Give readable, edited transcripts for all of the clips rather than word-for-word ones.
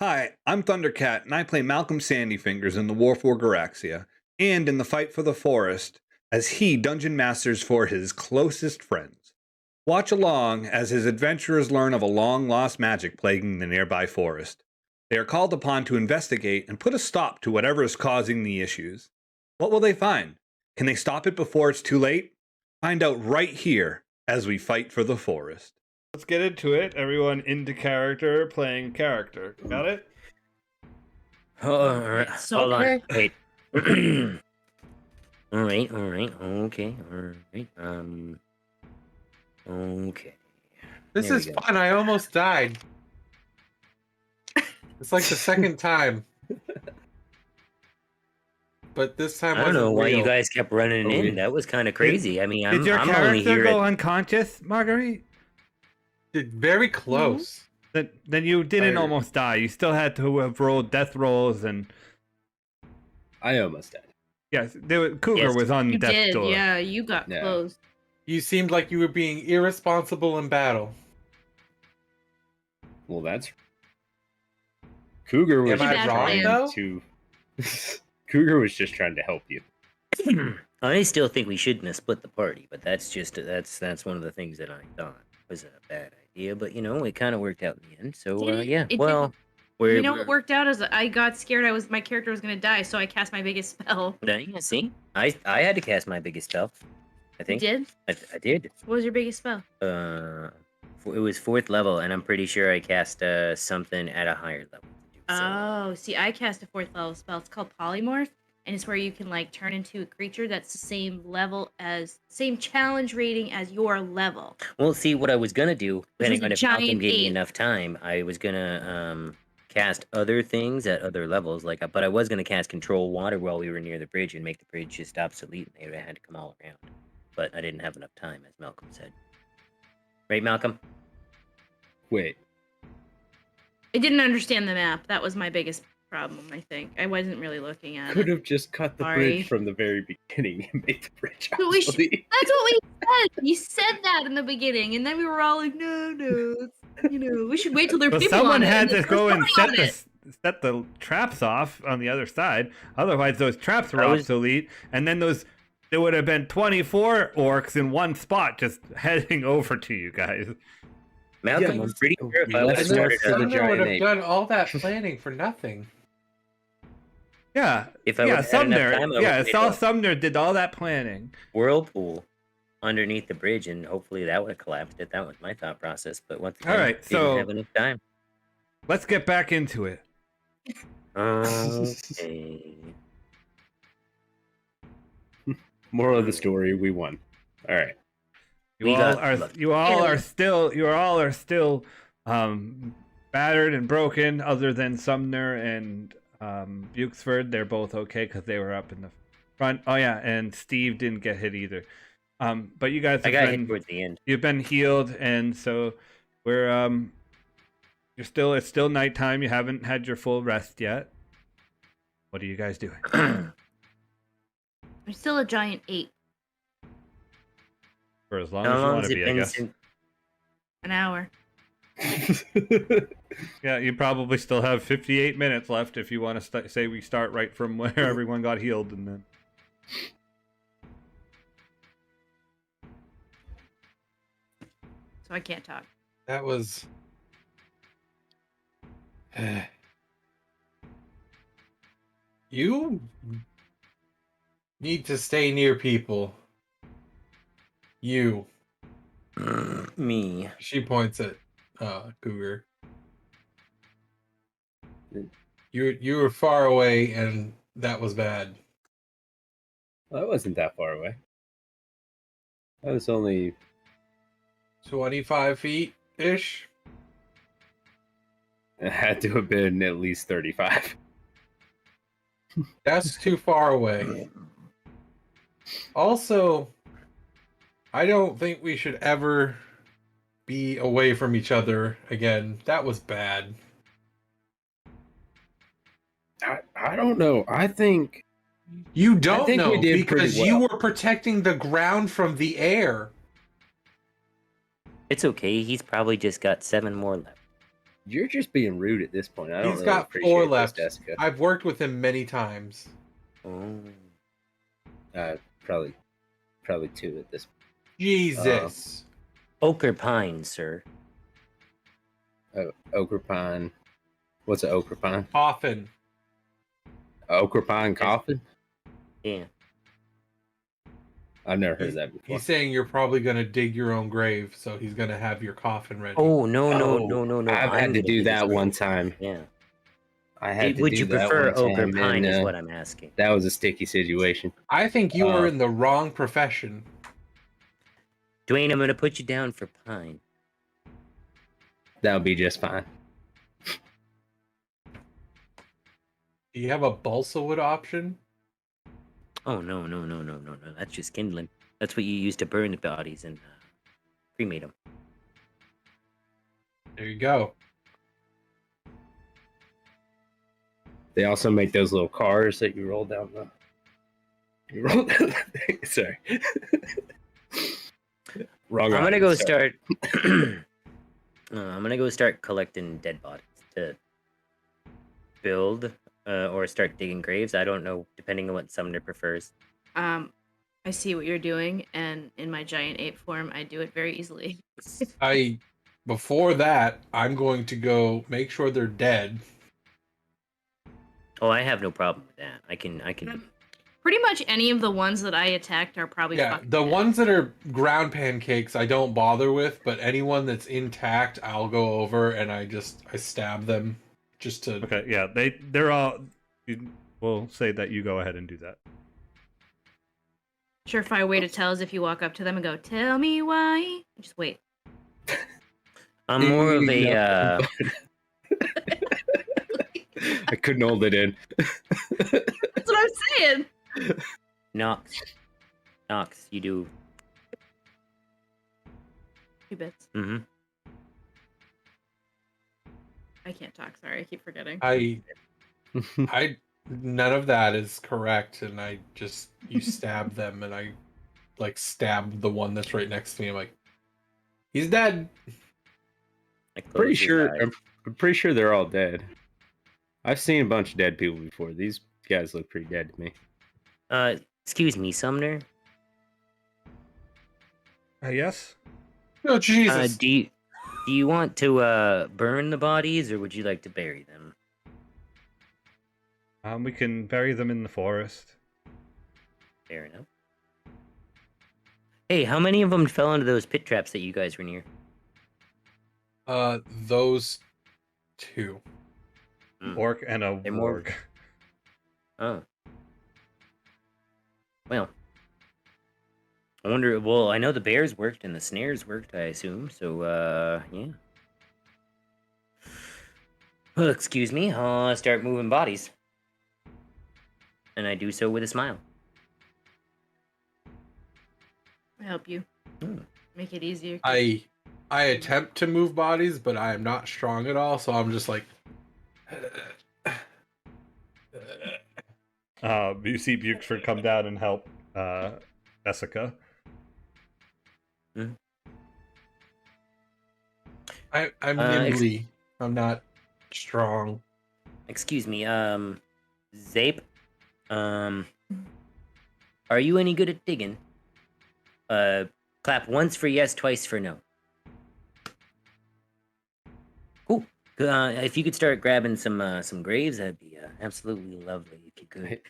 Hi, I'm Thundercat, and I play Malcolm Sandyfingers in the War for Garaxia, and in the Fight for the Forest, as he dungeon masters for his closest friends. Watch along as his adventurers learn of a long-lost magic plaguing the nearby forest. They are called upon to investigate and put a stop to whatever is causing the issues. What will they find? Can they stop it before it's too late? Find out right here as we fight for the forest. Let's get into it. Everyone into character, playing character. Got it? Hold So on. Wait. All right. Okay. All right. Okay. This There is we go. fun. I almost died. It's like the second time. But this time I don't know wasn't why real. you guys kept running in. That was kind of crazy. I mean, Did your I'm only character here. go unconscious, Marguerite? Very close. Then you didn't almost die. You still had to have rolled death rolls, and I almost died. yes, Cougar was on You death did, door. yeah. You got Yeah. close. You seemed like you were being irresponsible in battle. Well, that's Cougar was Am I just wrong, trying though? to. Cougar was just trying to help you. I still think we shouldn't have split the party, but that's just that's one of the things that I thought was a bad idea. But it kind of worked out in the end. So Did it? yeah. It Well, You know what worked out is I got scared. My character was gonna die, so I cast my biggest spell. Yeah, see, I had to cast my biggest spell. I You think did? I did. What was your biggest spell? It was 4th level, and I'm pretty sure I cast something at a higher level. Oh, see, I cast a 4th level spell. It's called Polymorph, and it's where you can like turn into a creature that's the same challenge rating as your level. Well, see, what I was gonna do, Which was depending a on if Malcolm giant gave me ape. enough time, I was gonna cast other things at other levels, but I was gonna cast Control Water while we were near the bridge and make the bridge just obsolete, and they had to come all around. But I didn't have enough time, as Malcolm said. Right, Malcolm? Wait, I didn't understand the map. That was my biggest problem, I think. I wasn't really looking at could it. have just cut the Sorry. bridge from the very beginning and made the bridge But we should- obsolete. That's what we said. You said that in the beginning, and then we were all like, no, we should wait till there are But people someone on it. had and to go and there's nobody on it. set the traps off on the other side. Otherwise, those traps were I was- obsolete, and then there would have been 24 orcs in one spot just heading over to you guys. Malcolm, Yeah, I'm pretty sure if we I left would have it started for the Sumner giant would have ape. done all that planning for nothing. Yeah, If I would've had enough Sumner. time, I Yeah, would've Saul made a- Sumner did all that planning. whirlpool underneath the bridge, and hopefully that would have collapsed it. That was my thought process, but once again, All right, didn't so- have enough time. Let's get back into it. Okay. Moral of the story: we won. All right. You all are still battered and broken, other than Sumner and Bukesford. They're both okay because they were up in the front. Oh yeah, and Steve didn't get hit either. But you guys I have got been, hit towards the end. you've been healed, and so we're it's still nighttime. You haven't had your full rest yet. What are you guys doing? I'm still a giant ape. For as long How as you long want has to it be, I been guess. since? An hour. Yeah, you probably still have 58 minutes left if you want to say we start right from where everyone got healed, and then. So I can't talk. That was. You need to stay near people. You. Me. She points at Cougar. You were far away, and that was bad. Well, I wasn't that far away. I was only 25 feet ish. it had to have been at least 35. That's too far away. Also, I don't think we should ever be away from each other again. That was bad. I don't know. I think You don't think we know did pretty because you well. were protecting the ground from the air. It's okay. He's probably just got 7 more left. You're just being rude at this point. I don't He's really got appreciate 4 this, left. Desika. I've worked with him many times. Oh. Probably 2 at this point. Jesus. Ochre pine, sir. Ochre pine. What's an ochre pine? Coffin. Ochre pine coffin? Yeah. I've never heard that before. He's saying you're probably gonna dig your own grave, so he's gonna have your coffin ready. Oh no. I've had to I'm do gonna that this one grave. time. Yeah. I had to Would do you that prefer one ochre time, pine? and, Is what I'm asking. that was a sticky situation. I think you are in the wrong profession. Dwayne, I'm gonna put you down for pine. That'll be just fine. Do you have a balsa wood option? Oh no. That's just kindling. That's what you use to burn the bodies and cremate them. There you go. They also make those little cars that you roll down the. You roll down the thing. Sorry. Wrong. I'm gonna go audience, sorry. start. I'm gonna go start collecting dead bodies to build or start digging graves. I don't know, depending on what Sumner prefers. I see what you're doing, and in my giant ape form, I do it very easily. Before that, I'm going to go make sure they're dead. Oh, I have no problem with that. I can. Pretty much any of the ones that I attacked are probably Yeah, fucking the dead. ones that are ground pancakes I don't bother with, but anyone that's intact I'll go over and I stab them just to. Okay, yeah, they're all. We'll say that you go ahead and do that. Surefire way to tell is if you walk up to them and go, "Tell me why." Just wait. I'm more of a. I couldn't hold it in. That's what I'm saying. Knox, you do. 2 bits. Mm-hmm. I can't talk. Sorry, I keep forgetting. None of that is correct, and you stab them, and I stab the one that's right next to me. I'm like, he's dead. Pretty sure. I'm pretty sure they're all dead. I've seen a bunch of dead people before. These guys look pretty dead to me. Excuse me, Sumner. Yes. Oh Jesus! Do you want to burn the bodies, or would you like to bury them? We can bury them in the forest. Fair enough. Hey, how many of them fell into those pit traps that you guys were near? Those 2. Orc and a They're more- warg. Oh. Well. I wonder, well, I know the bears worked and the snares worked, I assume, so, yeah. Well, excuse me, I'll start moving bodies. And I do so with a smile. I help you. Make it easier. I attempt to move bodies, but I am not strong at all, so I'm just like. You see Bukeford come down and help Desika. I'm nimbly. I'm not strong. Excuse me, Zape, are you any good at digging? Clap once for yes, twice for no. Cool. If you could start grabbing some graves, that'd be absolutely lovely. If you could.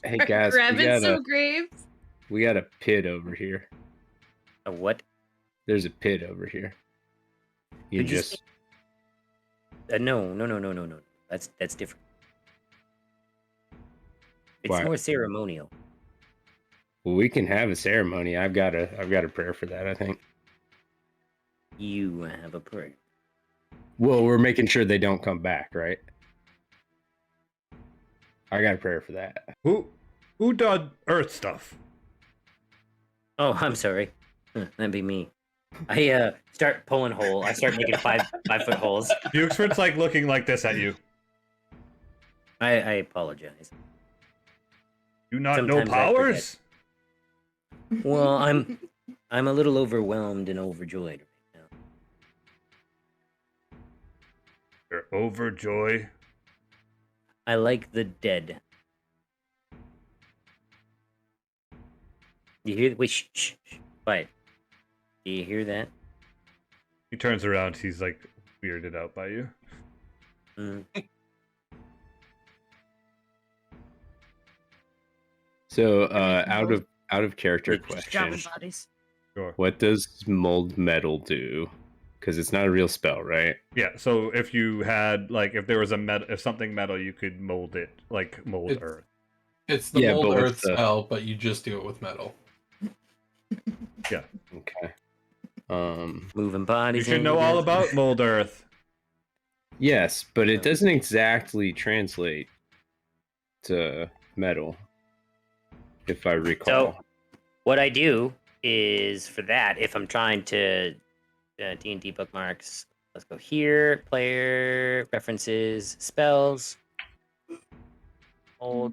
Hey guys, Grabbing some graves. we got a pit over here. A what? There's a pit over here. You Could you just no. That's different. It's Why? more ceremonial. well, we can have a ceremony. I've got a prayer for that, I think. You have a prayer. Well, we're making sure they don't come back, right? I got a prayer for that. Who did Earth stuff? Oh, I'm sorry. That'd be me. I start pulling hole. I start making 5-foot holes. Bukeford's like looking like this at you. I apologize. You not Sometimes know I forget. powers? Well, I'm a little overwhelmed and overjoyed right now. You're overjoy. I like the dead. You hear? Wait, shh, shh, shh. Quiet. Do you hear that? He turns around. He's like weirded out by you. Mm. So, out of character Just dropping question. bodies. Sure. What does mold metal do? Because it's not a real spell, right? Yeah. So if you had like, if there was a metal, if something metal, you could mold it, like mold earth. It's the Yeah, mold but earth what's the- spell, but you just do it with metal. Yeah. Okay. Moving You bodies. should know all about mold earth. Yes, but it doesn't exactly translate to metal, if I recall. So, what I do is for that, if I'm trying to D&D bookmarks, let's go here, player references, spells, old.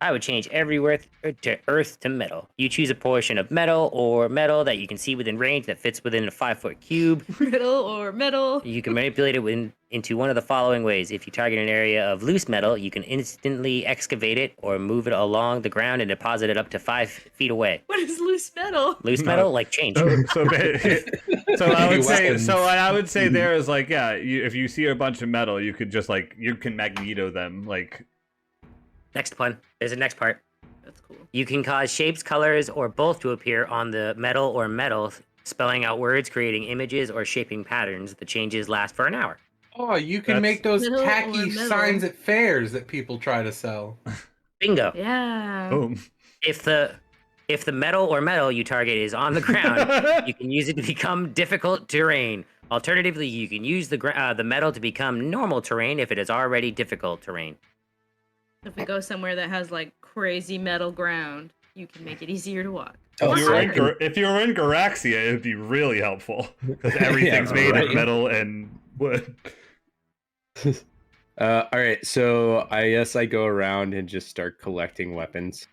I would change every earth to metal. You choose a portion of metal or metal that you can see within range that fits within a 5-foot cube. Metal or metal. You can manipulate it into one of the following ways. If you target an area of loose metal, you can instantly excavate it or move it along the ground and deposit it up to 5 feet away. What is loose metal? Loose metal, like change. So I would say, Weapons. so what I would say there is like, yeah, if you see a bunch of metal, you could just like, you can magneto them, like. Next one. There's a next part. That's cool. You can cause shapes, colors, or both to appear on the metal or metal, spelling out words, creating images, or shaping patterns. The changes last for an hour. Oh, you can That's- make those Metal or tacky metal? signs at fairs that people try to sell. Bingo. Yeah. Boom. If the metal or metal you target is on the ground, you can use it to become difficult terrain. Alternatively, you can use the metal to become normal terrain if it is already difficult terrain. If we go somewhere that has like crazy metal ground, you can make it easier to walk. Oh, If you so were I in, can- if you were in Garaxia, it'd be really helpful because everything's Yeah, made right. of metal and wood. All right, so I guess I go around and just start collecting weapons.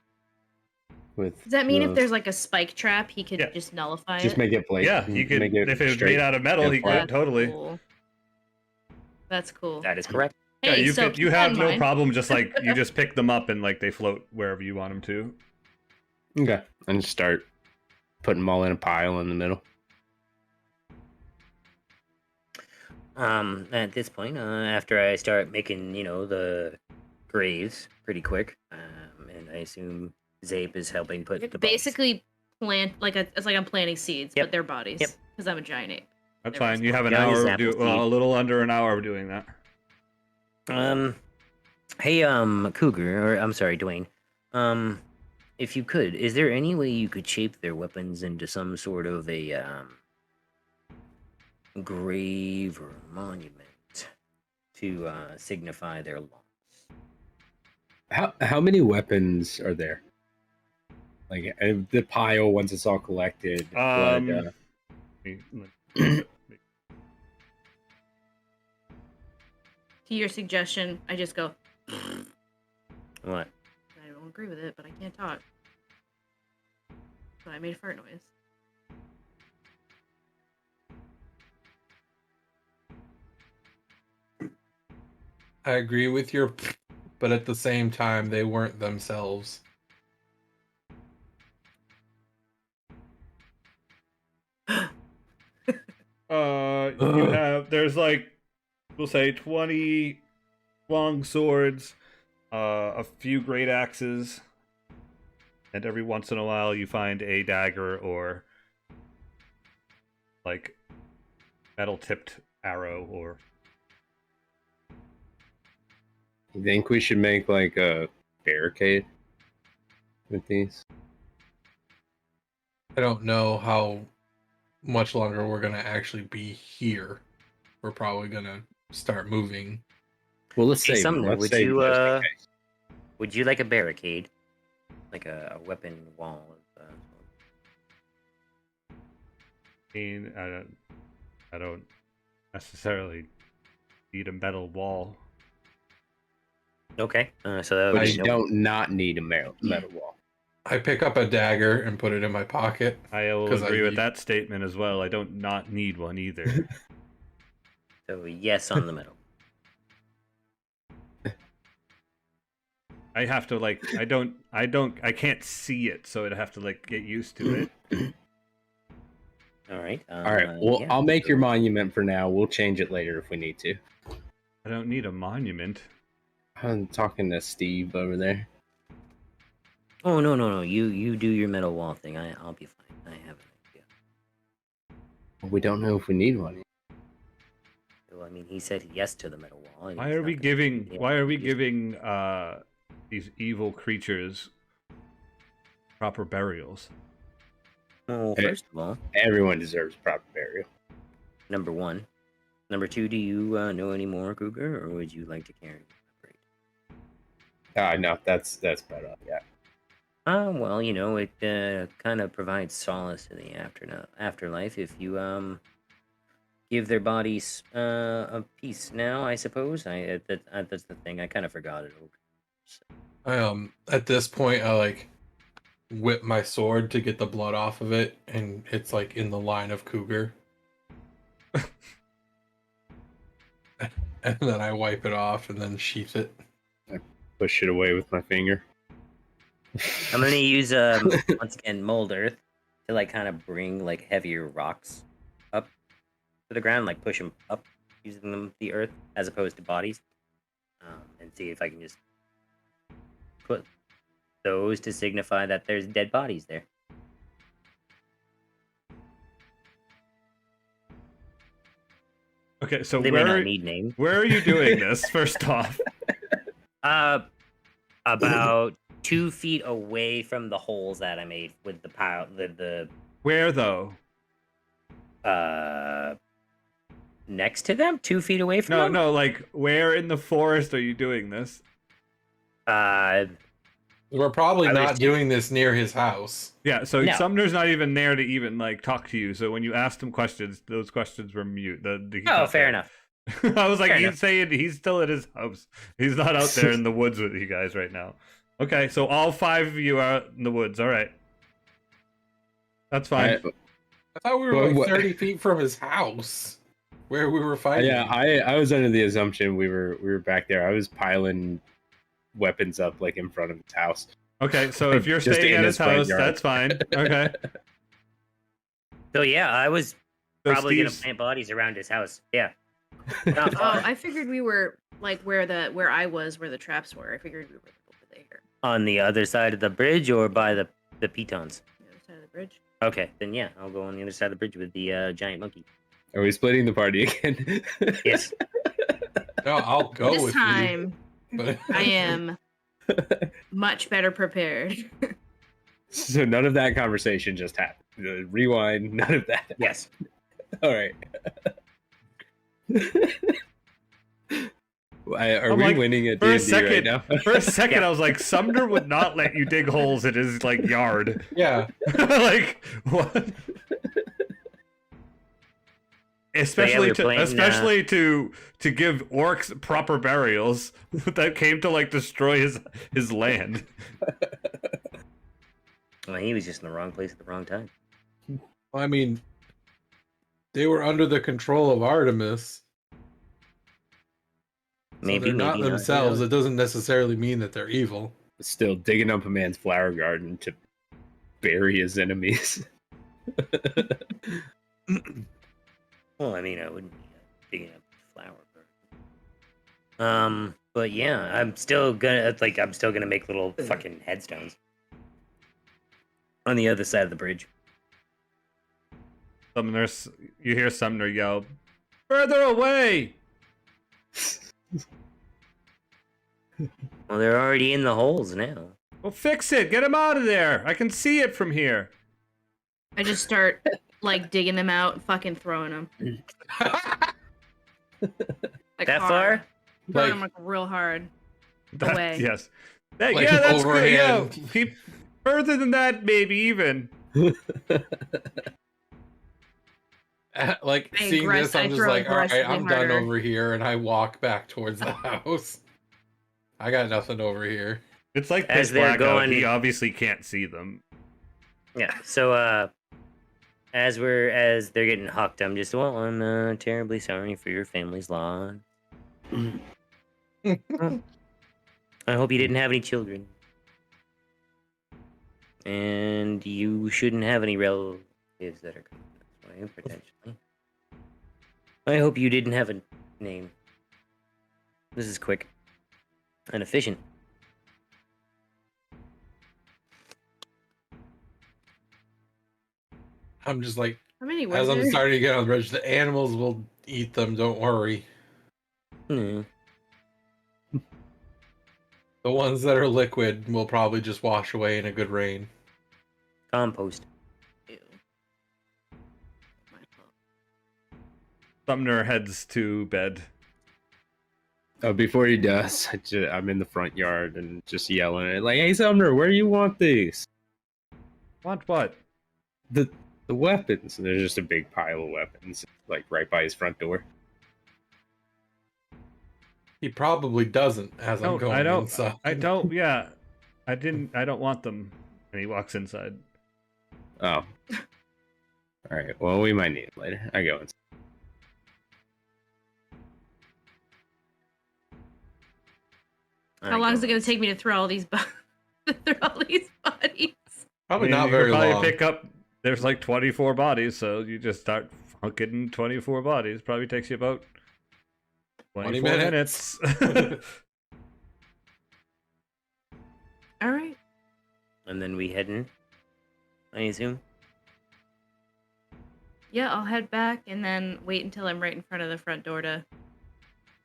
With Does that mean if those. there's like a spike trap, he could Yeah. just nullify just it? make it blank? Yeah, he could. Make it If it was straight. made out of metal, and he flat. could totally. Cool. That's cool. That is correct. Yeah, Hey, you so could. You keep that have in no mind. problem. Just like you just pick them up and like they float wherever you want them to. Okay, and just start putting them all in a pile in the middle. At this point, after I start making, the graves pretty quick, and I assume Zape is helping put the bodies. Basically, it's like I'm planting seeds, Yep. but they're bodies. Yep. Because I'm a giant ape. That's There we fine. go. You have an Young as hour. apple Well, a seed. little under an hour of doing that. Hey, Cougar, or I'm sorry, Dwayne. If you could, is there any way you could shape their weapons into some sort of a grave or monument to signify their loss? How many weapons are there? Like the pile once it's all collected. To To your suggestion, I just go, What? I don't agree with it, but I can't talk. So I made a fart noise. I agree with your, but at the same time, they weren't themselves. You have. There's like, we'll say 20 long swords, a few great axes, and every once in a while you find a dagger or like metal tipped arrow or. You think we should make like a barricade with these? I don't know how much longer we're gonna actually be here. We're probably gonna start moving. Well, let's Hey, say. Sumner, Let's would say you, just in case. Would you like a barricade? Like a weapon wall? I mean, I don't necessarily need a metal wall. Okay, so that would But be you don't not need a metal wall. I pick up a dagger and put it in my pocket. I will 'Cause agree with need- that statement as well. I don't not need one either. So yes on the middle. I have to like I can't see it, so I'd have to like get used to it. All right. All right. Well, yeah, I'll make so- your monument for now. We'll change it later if we need to. I don't need a monument. I'm talking to Steve over there. Oh no! You do your metal wall thing. I'll be fine. I have an idea. We don't know if we need one. Well, I mean, he said yes to the metal wall. and Why he's are not we gonna- giving yeah, why are we he's- giving these evil creatures proper burials? Well, Hey. first of all, Everyone deserves proper burial. number one. Number two, do you know any more, Cougar, or would you like to carry? No, that's about all. Yeah. Well, you know, it kind of provides solace in the afterlife if you give their bodies a peace. Now, I suppose that's the thing. I kind of forgot it. I at this point I like whip my sword to get the blood off of it, and it's like in the line of Cougar. And then I wipe it off and then sheath it. Push it away with my finger. I'm gonna use once again mold earth to like kind of bring like heavier rocks up to the ground, like push them up using the earth as opposed to bodies, and see if I can just put those to signify that there's dead bodies there. Okay, so They may not need names. where are you doing this? First off, About 2 feet away from the holes that I made with the pile. where though? Next to them, 2 feet away from them. No, like where in the forest are you doing this? We're probably I not was- doing this near his house. Yeah, so No. Sumner's not even there to even like talk to you. So when you asked him questions, those questions were mute. Oh, fair enough. I was like, Fair he's enough. saying he's still at his house. He's not out there in the woods with you guys right now. Okay, so all 5 of you are out in the woods. All right, that's fine. I thought we were Well, like what- 30 feet from his house where we were fighting. Yeah, I was under the assumption we were back there. I was piling weapons up like in front of his house. Okay, so if you're Just staying in at his his front house, yard. that's fine. Okay. So yeah, I was So probably gonna Steve's- plant bodies around his house. Yeah. Not Oh, far. I figured we were like where I was, where the traps were. I figured we were over there, On the other side of the bridge or by the pitons. the other side of the bridge. Okay, then yeah, I'll go on the other side of the bridge with the giant monkey. Are we splitting the party again? Yes. No, I'll go this with time, you. But I am much better prepared. So none of that conversation just happened. Rewind. None of that. Yes. All right. Are I'm we like, winning at for a D&D right second- now? For a second, Yeah. I was like, Sumner would not let you dig holes in his like yard. yeah, Like what? Especially we're playing, to give orcs proper burials that came to like destroy his land. Well, he was just in the wrong place at the wrong time. I mean, they were under the control of Artemis. So Maybe they're not maybe not, themselves. who It doesn't necessarily mean that they're evil. Still digging up a man's flower garden to bury his enemies. Well, I mean, I wouldn't be digging up the flower. But yeah, I'm still gonna make little fucking headstones on the other side of the bridge. You hear Sumner yell, "Further away!" Well, they're already in the holes now. Well, fix it. Get him out of there. I can see it from here. I just start like digging them out and fucking throwing them. Like That hard. far? Throwing Like- them like real hard. That- Away. Yes. Like Yeah, that's good. Yeah, overhand. keep further than that, maybe even. Like I seeing this, I I'm just throw like, all right, aggressively I'm done harder. over here, and I walk back towards the house. I got nothing over here. It's like As pitch they're black out. going- He obviously can't see them. Yeah. So as they're getting hucked, I'm just, well, I'm terribly sorry for your family's loss. I hope you didn't have any children. And you shouldn't have any relatives that are coming this way, potentially. I hope you didn't have a name. This is quick and efficient. I'm just like, How many as I'm wizards? starting to get on the bridge, the animals will eat them. Don't worry. Hmm. The ones that are liquid will probably just wash away in a good rain. Compost. Ew. My fault. Sumner heads to bed. Before he does, I'm in the front yard and just yelling at it, like, "Hey, Sumner, where do you want these? Want what? The weapons." And there's just a big pile of weapons, like right by his front door. He probably doesn't, as I'm going inside. I don't. Yeah, I don't want them. And he walks inside. Oh. All right. Well, we might need it later. I go inside. How long is it going to take me to throw all these bodies? Probably I mean, not you very could probably long. pick up. There's like 24 bodies, so you just start hunking 24 bodies. Probably takes you about 20 24 minutes. All right. And then we head in, I assume. Yeah, I'll head back and then wait until I'm right in front of the front door to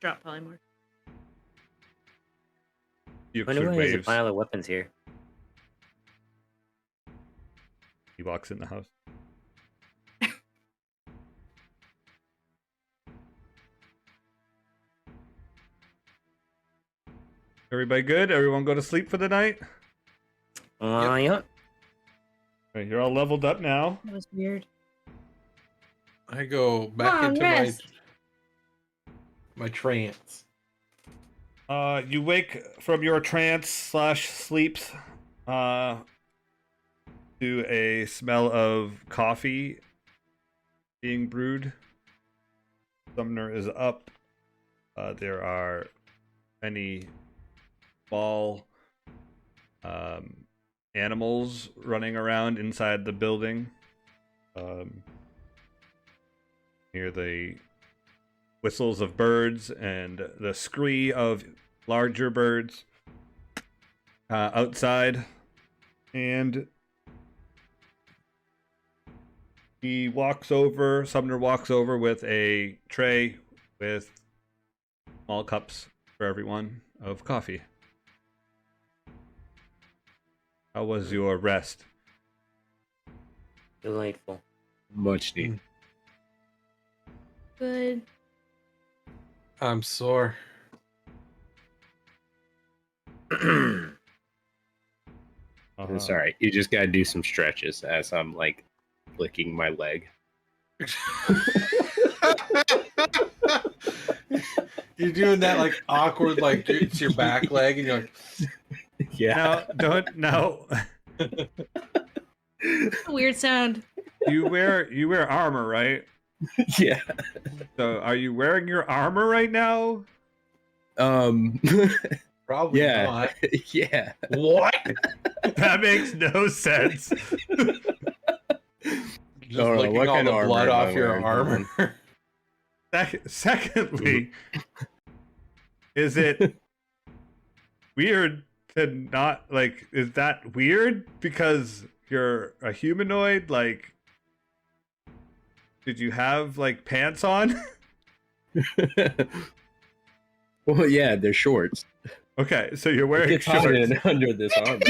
drop polymorph. I wonder why there's a pile of weapons here. He walks in the house. Everybody good? Everyone go to sleep for the night? Yeah. Right, you're all leveled up now. That was weird. I go back Come on, into rest. my trance. You wake from your trance / sleeps to a smell of coffee being brewed. Sumner is up. There are many small animals running around inside the building. Hear the whistles of birds and the scree of larger birds outside, and Sumner walks over with a tray with small cups for everyone of coffee. How was your rest? Delightful. Much needed. Good. I'm sore. It's all right. You just gotta do some stretches as I'm like flicking my leg. You're doing that like awkward, like it's your back leg, and you're like, Yeah. No. That's a weird sound. You wear armor, right? Yeah. So are you wearing your armor right now? probably Yeah. not. Yeah. What? That makes no sense. Just Or licking what all kind the of blood armor am I off your wearing? armor. Secondly, is it weird to not like? Is that weird because you're a humanoid? Like, did you have like pants on? Well, yeah, they're shorts. Okay, so you're It wearing gets hot shorts. in under this armor.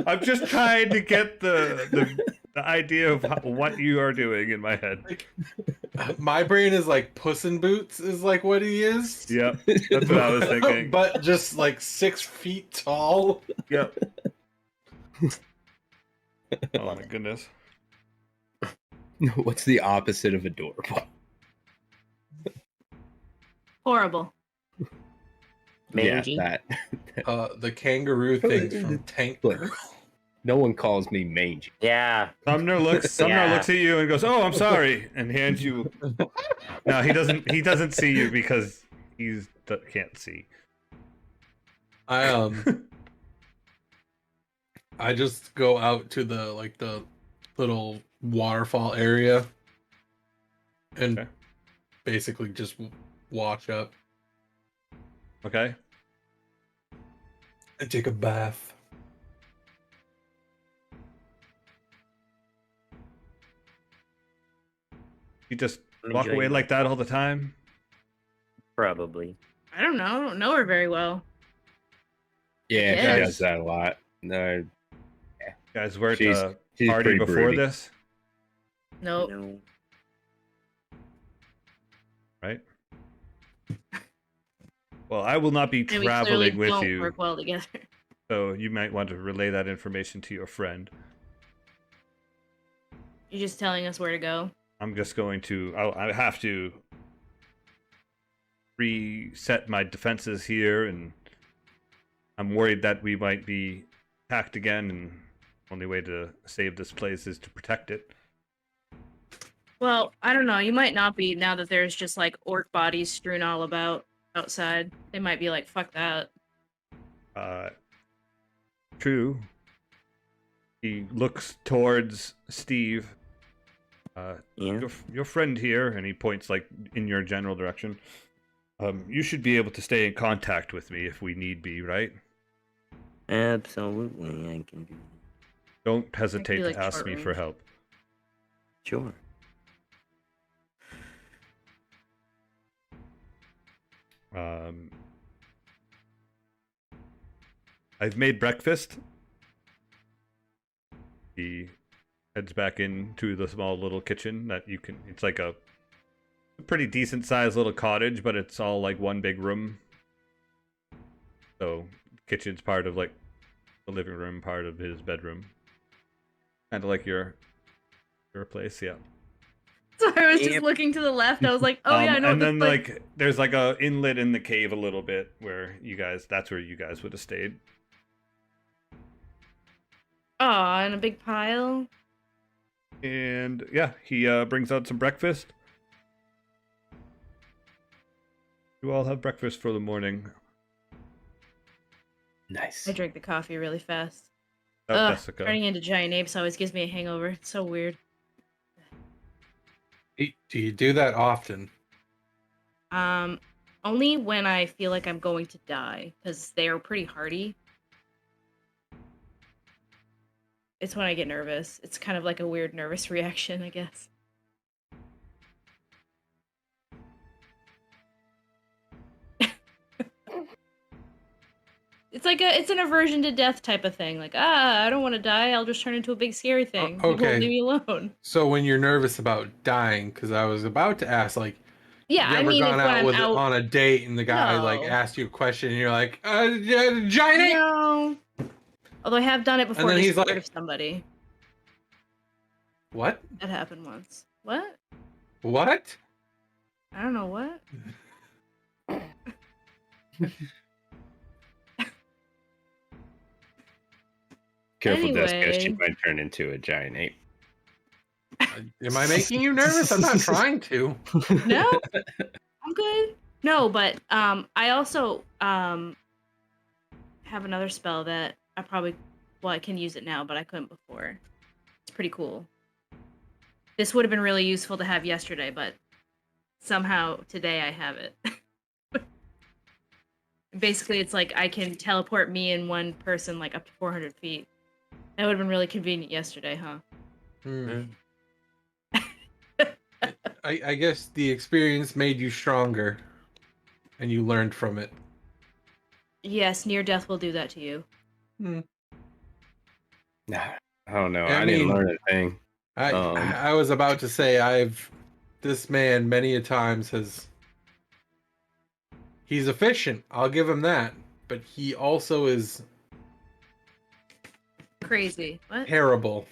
I'm just trying to get the idea of what you are doing in my head. My brain is like Puss in Boots is like what he is. Yep, that's what I was thinking. But just like 6 feet tall. Yep. Oh my goodness. What's the opposite of adorable? Horrible. Mangy. Yeah, that. The kangaroo things from Tank Girl. No one calls me mangy. Yeah. Sumner looks at you and goes, "Oh, I'm sorry," and hands you. No, he doesn't. He doesn't see you because can't see. I just go out to the little waterfall area and Okay. basically just wash up Okay. and take a bath. You just I'm walk away enjoying like that all the time. Probably. I don't know. I don't know her very well. Yeah, Yes. she does that a lot. No, You guys were at she's a she's party pretty before broody. this, Nope. No. right? Well, I will not be And we clearly traveling with don't you, work well together. so you might want to relay that information to your friend. You're just telling us where to go. I'm just going to. I have to reset my defenses here, and I'm worried that we might be attacked again. And only way to save this place is to protect it. Well, I don't know. You might not be now that there's just like orc bodies strewn all about outside. They might be like, fuck that. True. He looks towards Steve. Yeah. Your friend here, and he points like in your general direction. You should be able to stay in contact with me if we need be, right? Absolutely, I can do that. Don't hesitate be, to like, ask short me for range. help. Sure. I've made breakfast. He heads back into the small little kitchen that you can. It's like a pretty decent sized little cottage, but it's all like one big room. So kitchen's part of like the living room, part of his bedroom. Kind of like your place, yeah. So I was just Yep. looking to the left. I was like, oh yeah, I know. And this then place- like there's like a inlet in the cave a little bit where that's where you guys would have stayed. Aw, in a big pile. And yeah, he brings out some breakfast. You all have breakfast for the morning. Nice. I drank the coffee really fast. At Ugh, Desika. turning into giant apes always gives me a hangover. It's so weird. Do you do that often? Only when I feel like I'm going to die, because they are pretty hardy. It's when I get nervous. It's kind of like a weird nervous reaction, I guess. It's an aversion to death type of thing. Like, I don't want to die. I'll just turn into a big scary thing. You won't okay. leave me alone. So when you're nervous about dying, because I was about to ask, like, Yeah, you I ever mean, gone it's when out I'm with out. on a date and the guy like No. asked you a question and you're like, giant ape. No. Although I have done it before. then To he's get rid like- of somebody. What? That happened once. What? What? I don't know what. Careful, Desika. She Anyway. might turn into a giant ape. Am I making you nervous? I'm not trying to. No, I'm good. No, but I also have another spell that I can use it now, but I couldn't before. It's pretty cool. This would have been really useful to have yesterday, but somehow today I have it. Basically, it's like I can teleport me and one person like up to 400 feet. That would have been really convenient yesterday, huh? Hmm. I guess the experience made you stronger, and you learned from it. Yes, near death will do that to you. Hmm. Nah, I don't know. I I didn't mean- learn a thing. I was about to say this man many a times he's efficient. I'll give him that, but he also is Crazy. What? terrible.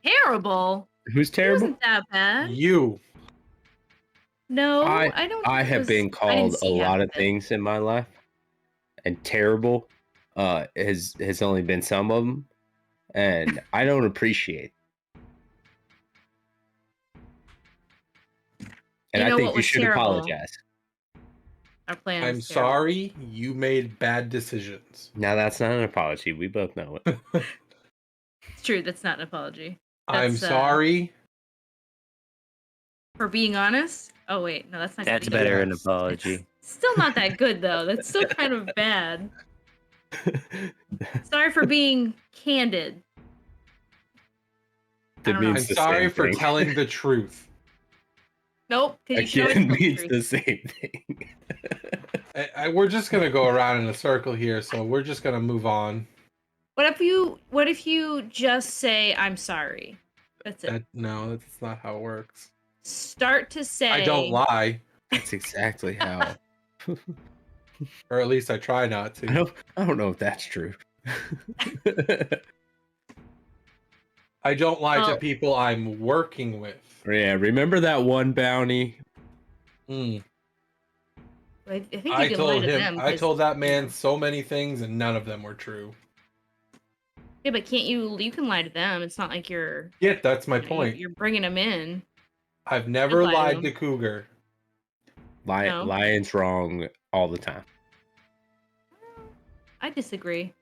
Terrible? Who's It terrible? wasn't that bad. You. No, I- I don't. I think it have was- been I didn't called a see half lot of it. things in my life, and terrible has only been some of them. and I don't appreciate it. And You know I think what you was should terrible? apologize. Our plan I'm was terrible. sorry you made bad decisions. Now that's not an apology. We both know it. It's true. That's not an apology. I'm That's, sorry. For being honest? Oh, wait. No, that's not That's being better an Yes. apology. Still not that good, though. That's still kind of bad. Sorry for being candid. I It don't know. I'm means the sorry same for thing. telling the truth. Nope, because you Again, showed means the the truth. same thing. We're just gonna go around in a circle here, so we're just gonna move on. What if you just say I'm sorry? That's it. No, that's not how it works. Start to say I don't lie, That's exactly how. or at least I try not to. I don't know if that's true. I don't lie to Well- people I'm working with. Yeah, remember that one bounty? Mm. I think you I can lie told to him. them. I 'cause, told that you man know. so many things, and none of them were true. Yeah, but can't you? You can lie to them. It's not like you're. Yeah, that's my You know, point. you're bringing them in. I've never lie to lied them. to Cougar. No. Lying's wrong all the time. I disagree.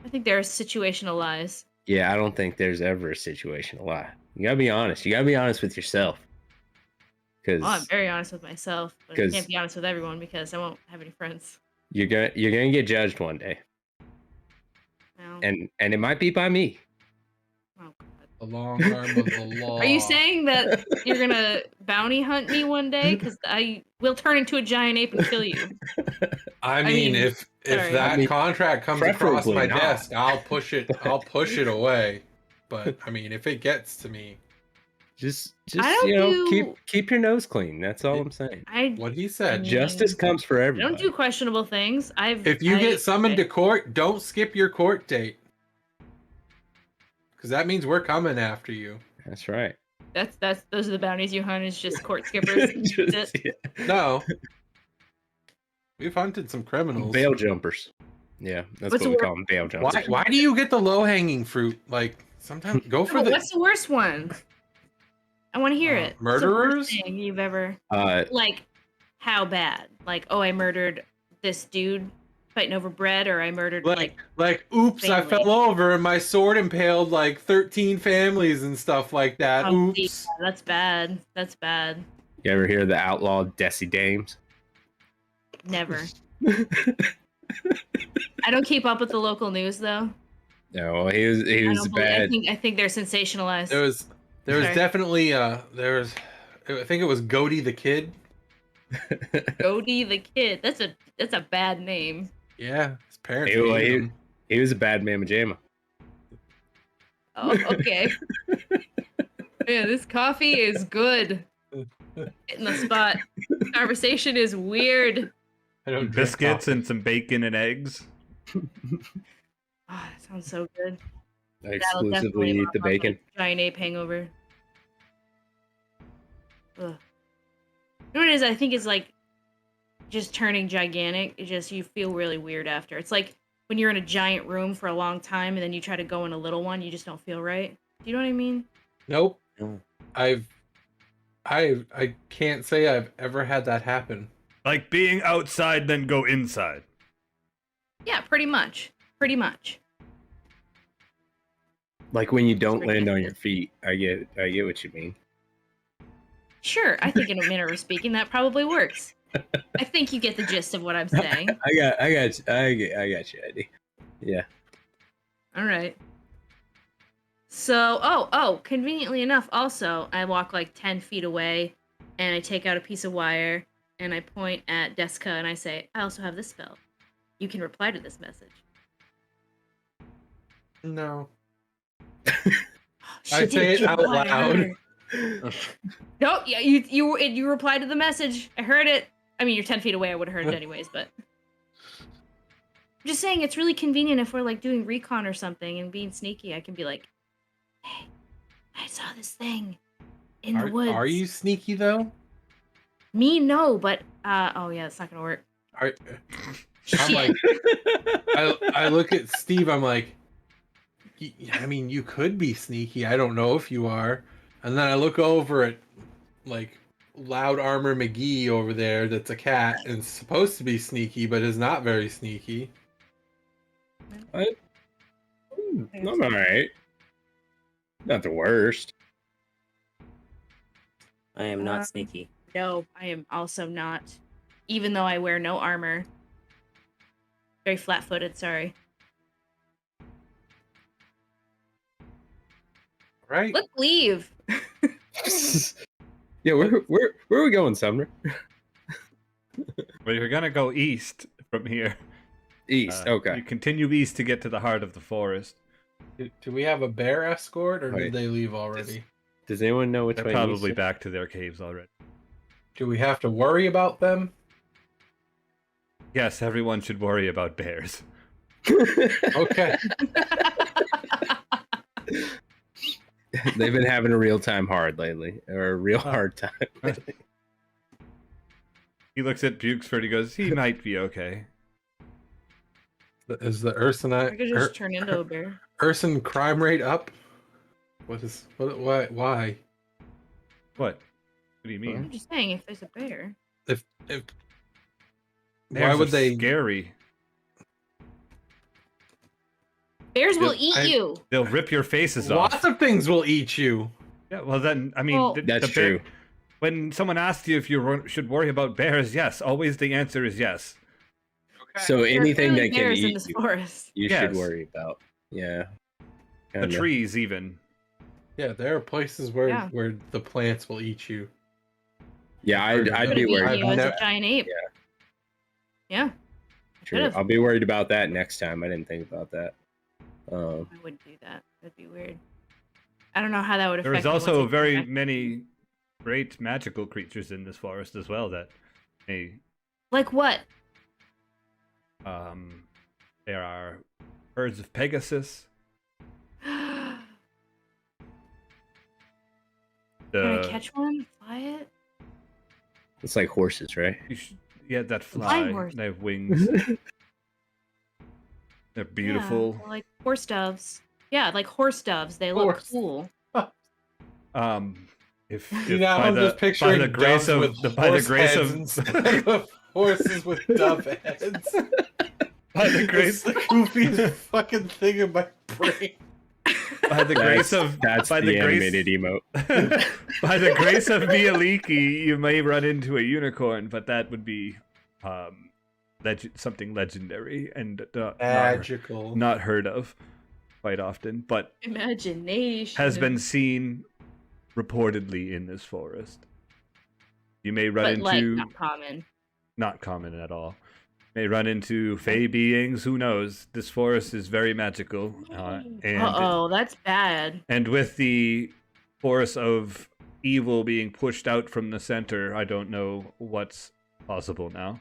I think there are situational lies. Yeah, I don't think there's ever a situational lie. You gotta be honest. You gotta be honest with yourself. Because Well, I'm very honest with myself, but I 'cause- can't be honest with everyone because I won't have any friends. you're gonna get judged one day, No. and it might be by me. Oh, God. The long arm of the law. Are you saying that you're gonna bounty hunt me one day? Because I will turn into a giant ape and kill you. I mean, if sorry. that I mean, contract comes across preferably my not. desk, I'll push it away. But I mean, if it gets to me, Just don't keep your nose clean. That's all I'm saying. what he said. Justice comes for I everybody. don't do questionable things. If you get summoned to court, don't skip your court date. Because that means we're coming after you. That's right. Those are the bounties you hunt, is just court skippers. That's it. Yeah. No. We've hunted some criminals. Bail jumpers. Yeah, that's What's what we the call them, bail jumpers. Why do you get the low-hanging fruit? Like, sometimes go for No, the... what's the worst one? I want to hear it. What's the worst Murderers? thing you've ever Uh, how bad? Like, oh, I murdered this dude fighting over bread, or I murdered Like, oops, I family. fell over and my sword impaled like 13 families and stuff like that. Oh, Oops. yeah, that's bad. That's bad. you ever hear the outlaw Desi Dames? Never. I don't keep up with the local news though. No, he was I don't believe- bad. I think they're sensationalized. There was Sorry. definitely I think it was Goaty the Kid. Odie the Kid. That's a bad name. Yeah, his parents He- hated he- him. He was a bad mamma jamma. Oh, okay. Man, this coffee is good. Hitting the spot. Conversation is weird. I don't drink Biscuits coffee. and some bacon and eggs. Oh, that sounds so good. I That'll exclusively definitely eat mop the up my bacon. giant ape hangover. Ugh. You know what it is? I think it's like just turning gigantic. It just, you feel really weird after. It's like when you're in a giant room for a long time and then you try to go in a little one, you just don't feel right. Do you know what I mean? Nope. No. I can't say I've ever had that happen. Like being outside, then go inside. Yeah, pretty much. Pretty much. Like when you don't pretty land on good. your feet. I get what you mean. Sure, I think in a manner of speaking, that probably works. I think you get the gist of what I'm saying. I got you, Eddie. Yeah. All right. So, conveniently enough, also, I walk like 10 feet away and I take out a piece of wire and I point at Desika and I say, I also have this spell. You can reply to this message. No. She I say did it out reply loud. to her. No, yeah, you replied to the message. I heard it. I mean, you're 10 feet away. I would have heard it anyways, but I'm just saying it's really convenient if we're like doing recon or something and being sneaky. I can be like, hey, I saw this thing in the woods. Are you sneaky though? Me, no, but oh yeah, it's not gonna work. I'm Shit. like, I look at Steve. I'm like, I mean, you could be sneaky. I don't know if you are. And then I look over at like Loud Armor McGee over there. That's a cat and supposed to be sneaky, but is not very sneaky. I'm all right. Not the worst. I am not sneaky. No, I am also not. Even though I wear no armor. Very flat-footed, sorry. Right? Let's leave. Yeah, where are we going, Sumner? Well, you're gonna go east from here. East. Okay. You continue east to get to the heart of the forest. Do we have a bear escort, or Wait. did they leave already? Does anyone know which They're way probably east is? back to their caves already. Do we have to worry about them? Yes, everyone should worry about bears. Okay. They've been having a real time hard lately, or a real hard time. lately. He looks at Bukesford. He goes, "He might be okay." Is the I Ursinite could just turn into a bear. Urson crime rate up? Why? What? What do you I'm mean? just saying, if there's a bear. If Bears why would are they? Scary. Bears will Yeah, eat you. They'll rip your faces off. Lots of things will eat you. Yeah, well then, I mean, Well- That's true. When someone asks you if you should worry about bears, yes, always the answer is yes. So There are anything clearly that can bears in eat this you, forest. you Yes. should worry about. Yeah. The Kinda. trees, even. Yeah, there are places where Yeah. the plants will eat you. Yeah, I'd Could Could be have worried. eaten you I've as a nev- giant ape. Yeah. True. could've. I'll be worried about that next time. I didn't think about that. I wouldn't do that. That'd be weird. I don't know how that would affect. There is me also once I very get back. many great magical creatures in this forest as well that may Like what? there are birds of Pegasus. Can I The catch one? Fly it? It's like horses, right? yeah, that Flying fly. horse. They have wings. They're beautiful. Yeah, they're like horse doves. Yeah, like horse doves. They look Horse. cool. If Now by I'm the just picturing by the grace doves of with by the horse grace heads of instead of horses with dove heads. by the It's grace the goofiest fucking thing in my brain. by the grace of That's by the the grace animated emote. by the grace of Mialiki, you may run into a unicorn, but that would be something legendary and Magical. not heard of quite often, but Imagination. has been seen reportedly in this forest. You may run but into like not common. not common at all. May run into fey beings. Who knows? This forest is very magical, and Uh-oh, that's bad. and with the force of evil being pushed out from the center, I don't know what's possible now.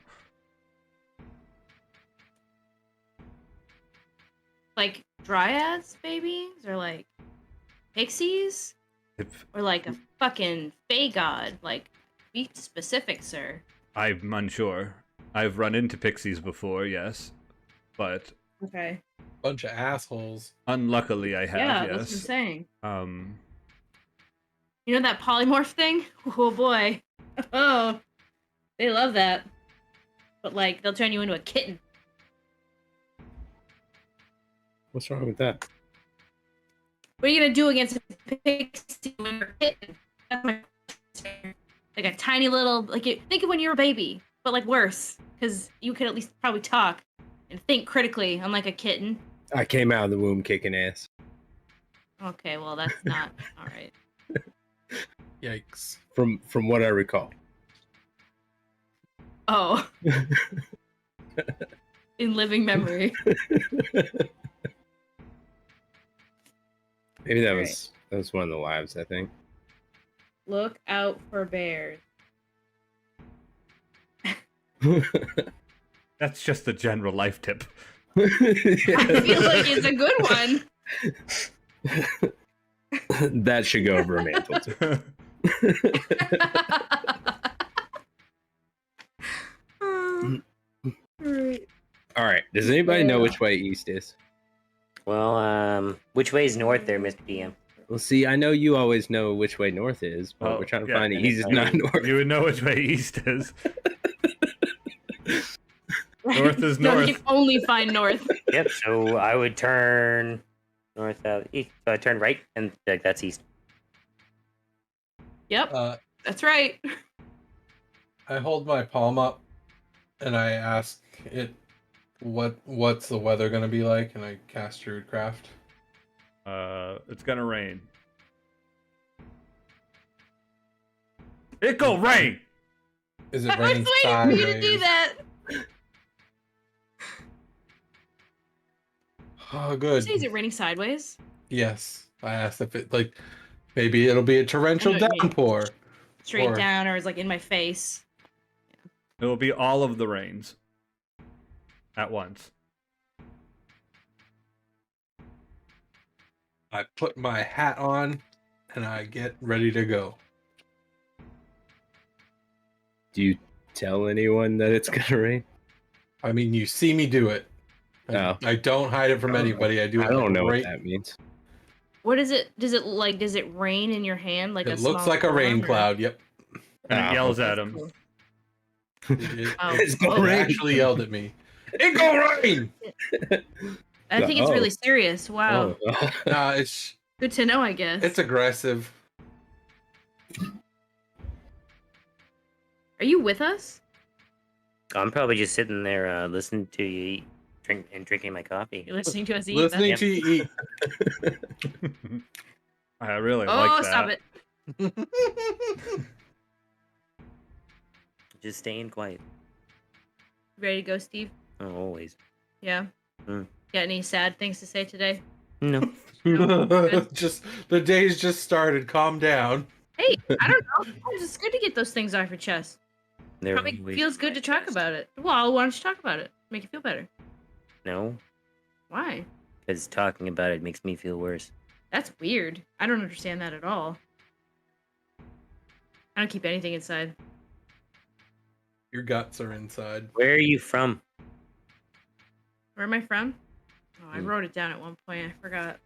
Like dryads, babies, or like pixies, If or like a fucking fey god. Like, be specific, sir. I'm unsure. I've run into pixies before, yes, but Okay. Bunch of assholes. unluckily I have. Yeah, yes. that's what I'm saying. You know that polymorph thing? Oh boy. Oh, they love that. But like, they'll turn you into a kitten. What's wrong with that? What are you gonna do against a pixie when you're a kitten? That's my question. Like a tiny little, think of when you were a baby, but like worse, because you could at least probably talk and think critically, unlike a kitten. I came out of the womb kicking ass. Okay, well that's not all right. Yikes. From what I recall. Oh, in living memory. Maybe that Alright. was one of the lives, I think. Look out for bears. That's just a general life tip. I feel like it's a good one. That should go over a mantle too. Alright. All right. Does anybody know which way east is? Well, which way is north there, Mr. DM? Well, see, I know you always know which way north is, but we're trying to find east is not north. You would know which way east is. North is No, north. you can only find north. Yep. So I would turn north, south, east. So I turn right, and that's east. Yep, that's right. I hold my palm up, and I ask it, "What's the weather gonna be like?" And I cast Druidcraft. It's gonna rain. It go rain. Is it I was raining waiting for you to do sideways? that. Oh, Did good. you say is it raining sideways? Yes. I asked if it maybe it'll be a torrential I know what you mean. downpour. Straight Or- down, or is like in my face? It will be all of the rains at once. I put my hat on and I get ready to go. Do you tell anyone that it's gonna rain? I mean, you see me do it. Oh. I don't hide it from anybody. I do it. I don't know right. what that means. What is it? Does it rain in your hand like a It looks small like a rain storm, or- cloud. Yep. And it yells at That's him. cool. It, Oh. It's it gonna rain. actually yelled at me. It go rain. I think it's Oh. really serious. Wow. Oh. Nah, it's Good to know, I guess. aggressive. Are you with us? I'm probably just sitting there listening to you eat, drinking my coffee. You're listening to us eat. Listening Yep. to you eat. I really Oh, like that. stop it. Just staying quiet. Ready to go, Steve? Oh, always. Yeah. Mm. Got any sad things to say today? No. Just the day's just started. Calm down. Hey, I don't know. It's good to get those things off your chest. They're Probably always feels on good my to talk chest. about it. Well, why don't you talk about it? Make you feel better. No, Why? because talking about it makes me feel worse. That's weird. I don't understand that at all. I don't keep anything inside. Your guts are inside. Where are you from? Where am I from? Oh, I Hmm. wrote it down at one point. I forgot.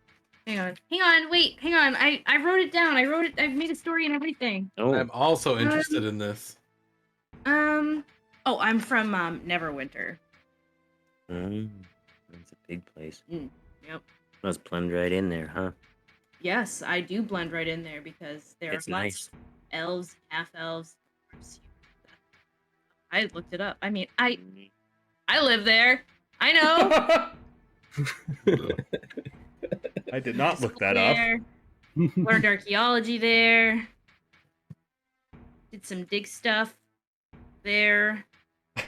Hang on. Wait, hang on. I wrote it down. I've made a story and everything. Oh, I'm also interested in this. Oh, I'm from Neverwinter. That's a big place. Yep. Must blend right in there, huh? Yes, I do blend right in there because there It's are lots of elves, half elves. I looked it up. I mean, I live there. I know. I did not look that up. There. Learned archaeology there. Did some dig stuff there. That's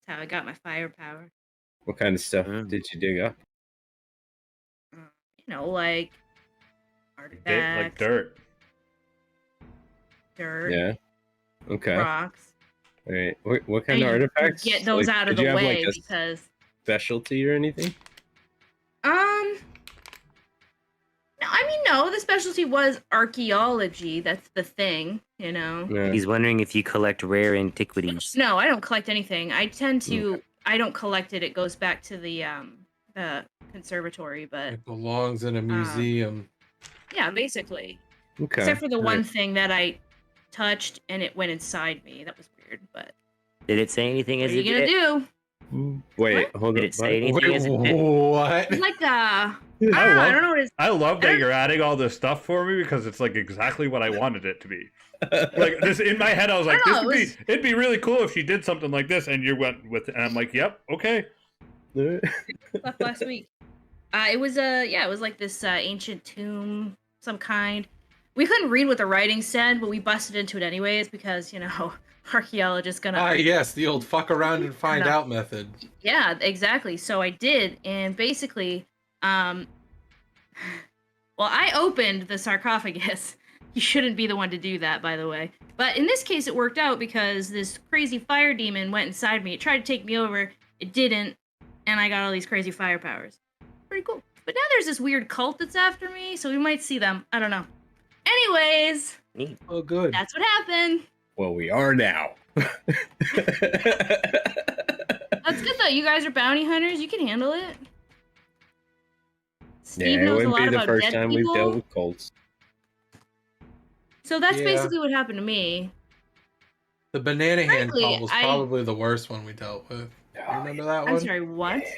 how I got my firepower. What kind of stuff Mm. did you dig up? You know, like artifacts, Like dirt. dirt, Yeah. Okay. rocks. All right. What kind And of you artifacts? get those Like, out of did you the have, way like, a because specialty or anything? no, I mean no, the specialty was archaeology. That's the thing, you know. Yeah. He's wondering if you collect rare antiquities. No, I don't collect anything. I tend to I don't collect it. It goes back to the conservatory, but It belongs in a museum. yeah, basically. Okay. Except for the all one right. thing that I touched and it went inside me. That was weird, but Did it say anything what as are you it gonna did? do? Wait, hold Did on. it say anything Wait, as it did? what? It's like I I don't know. I love- don't know what it's. I love that you're adding all this stuff for me because it's like exactly what I wanted it to be. Like this in my head, I was like, I "This don't know, would it'd be really cool if she did something like this," and you went with it, and I'm like, "Yep, okay." Left last week. It was it was like this ancient tomb, some kind. We couldn't read what the writing said, but we busted into it anyways because you know archaeologists gonna. Ah, yes, the old fuck around and find out method. Yeah, exactly. So I did, and basically, well, I opened the sarcophagus. You shouldn't be the one to do that, by the way. But in this case, it worked out because this crazy fire demon went inside me. It tried to take me over. It didn't, and I got all these crazy fire powers. Pretty cool. But now there's this weird cult that's after me, so we might see them. I don't know. Anyways, Neat. Oh, good. that's what happened. Well, we are now. That's good though. You guys are bounty hunters. You can handle it. Steve it knows a wouldn't lot be the about first dead time people. we've dealt with cults. So that's Yeah. basically what happened to me. The banana hand Frankly, cult was probably the worst one we dealt with. You remember that one? I'm sorry, what? Yeah.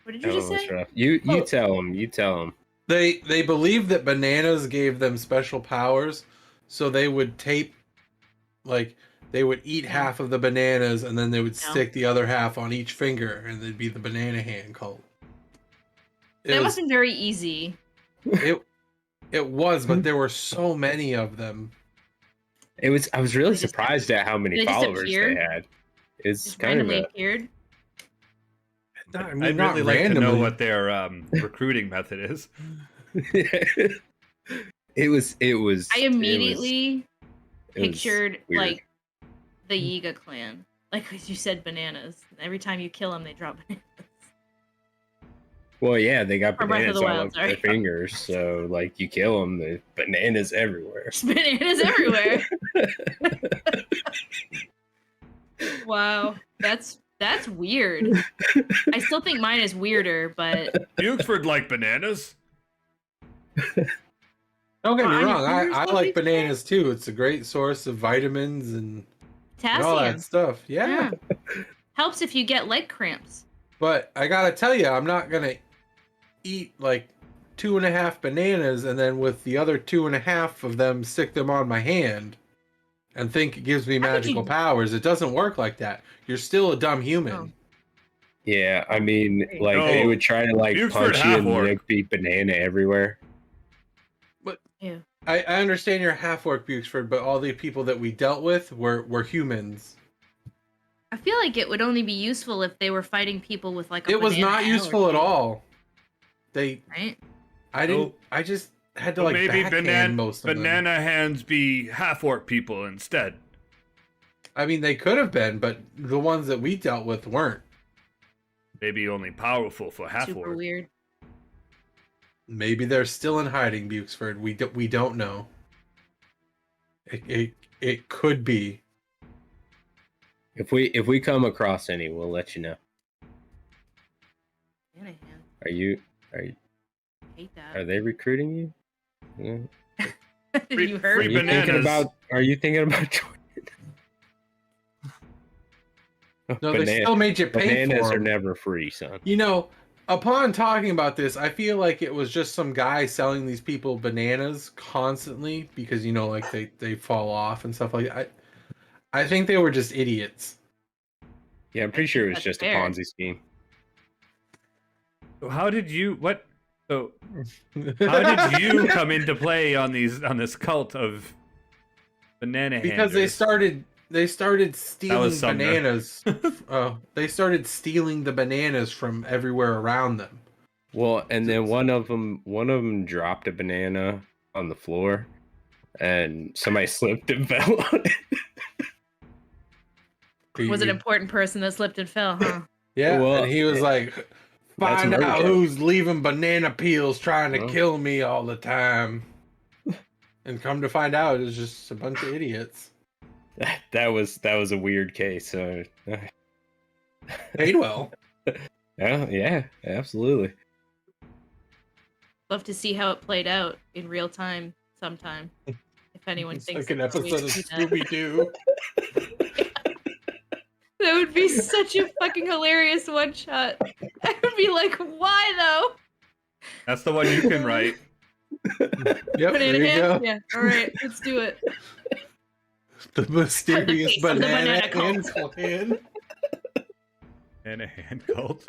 What did That you just one was say? rough. You Oh. tell them. You tell them. They believed that bananas gave them special powers, so they would tape, like, they would eat half of the bananas and then they would stick the other half on each finger, and they'd be the banana hand cult. That must have been very easy. It was, but there were so many of them. It was. I was really They just surprised at how many they just followers they appeared? had. It's Just kind of randomly a. appeared. I mean, I'd not really like to know randomly. what their recruiting method is. It was. I immediately it was pictured weird. like the Yiga clan. Like as you said, bananas. Every time you kill them, they drop bananas. Well, yeah, they got Or Breath of bananas the all Wild, over sorry. their fingers, so like you kill them, the bananas everywhere. There's bananas everywhere. Wow, that's weird. I still think mine is weirder, but Bukeford like bananas. Don't get me On your wrong, fingers, I though, like you think? bananas too. It's a great source of vitamins and all that potassium stuff. Yeah. helps if you get leg cramps. But I gotta tell you, I'm not gonna eat like 2.5 bananas and then with the other 2.5 of them stick them on my hand and think it gives me How could magical you- powers. It doesn't work like that. You're still a dumb human. Oh. Yeah, I mean, like No. they would try to like Buford punch you and half-orc. there'd be banana everywhere. Yeah. I understand you're half-orc, Bukesford, but all the people that we dealt with were humans. I feel like it would only be useful if they were fighting people with like a It was banana not useful at allergy, all. right? I just had to But like maybe backhand most of them. banana hands be half orc people instead. I mean, they could have been, but the ones that we dealt with weren't. Maybe only powerful for half Super orc. weird. Maybe they're still in hiding, Bukesford. We don't know. It could be. If we come across any, we'll let you know. Banana hand. Are you Hate are that. they recruiting you? Yeah. Did you free heard? Are you thinking bananas. about joining? No, they still made you pay Bananas for are them. never free, son. You know, upon talking about this, I feel like it was just some guy selling these people bananas constantly because, you know, like they fall off and stuff like that. I think they were just idiots. Yeah, I'm pretty sure it was That's just fair. a Ponzi scheme. So how did you what? So how did you come into play on this cult of banana Because handers? they started stealing was Sumner. bananas. They started stealing the bananas from everywhere around them. Well, and then one of them dropped a banana on the floor, and somebody slipped and fell on it. Was an important person that slipped and fell, huh? Yeah, Well, and he was like, that's find out murder. who's leaving banana peels trying to Well. kill me all the time. And come to find out, it's just a bunch of idiots. That was a weird case. So, Paid well. yeah, absolutely. Love to see how it played out in real time sometime. If anyone It's thinks like an it's a way episode of to do that. Scooby-Doo. That would be such a fucking hilarious one shot. I would be like, why though? That's the one you can write. Yep, Banana there you hand? go. Yeah. All right, let's do it. The mysterious face of the banana banana cult. hand clan. Banana hand cult.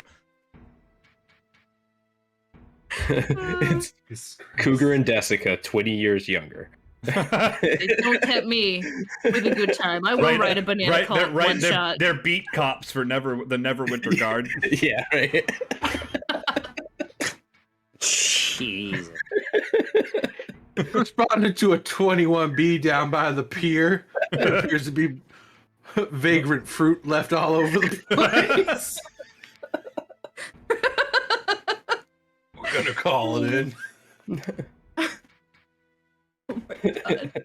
It's Cougar and Desika, 20 years younger. Don't tempt me with a good time. I will write a banana cult one shot. They're beat cops for the Neverwinter Guard. Yeah, right. Jeez. Responded to a 21B down by the pier. There appears to be vagrant fruit left all over the place. We're gonna call it in. Oh my god.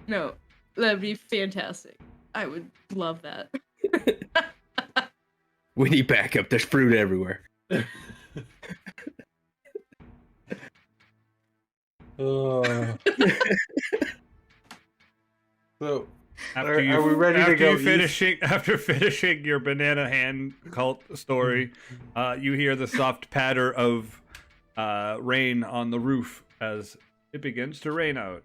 No, that'd be fantastic. I would love that. We need backup. There's fruit everywhere. Oh. So, After are we ready to go after finishing your banana hand cult story, you hear the soft patter of rain on the roof as it begins to rain out.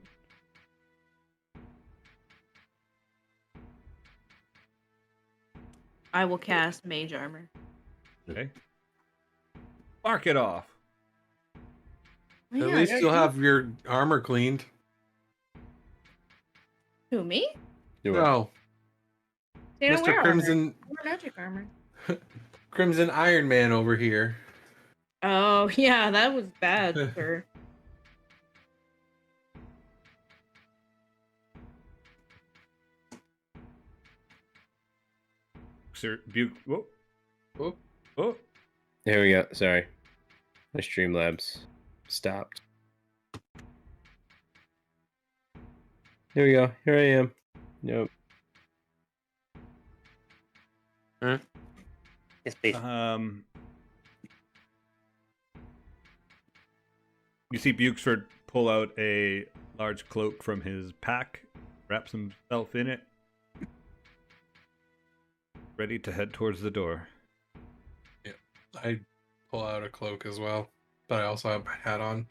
I will cast Mage Armor. Okay. Mark it off. Oh, At yeah, least I- you'll have your armor cleaned. Who, me? Do it. No, They don't Mr. wear Crimson, armor. I wear magic armor. Crimson Iron Man over here. Oh, yeah, that was bad, sir. Sir, whoa. Oh. Oh. Here we go. Sorry. My Streamlabs stopped. Here we go. Here I am. Nope. Yes, please. You see Bukesford pull out a large cloak from his pack, wraps himself in it, ready to head towards the door. I pull out a cloak as well, but I also have my hat on.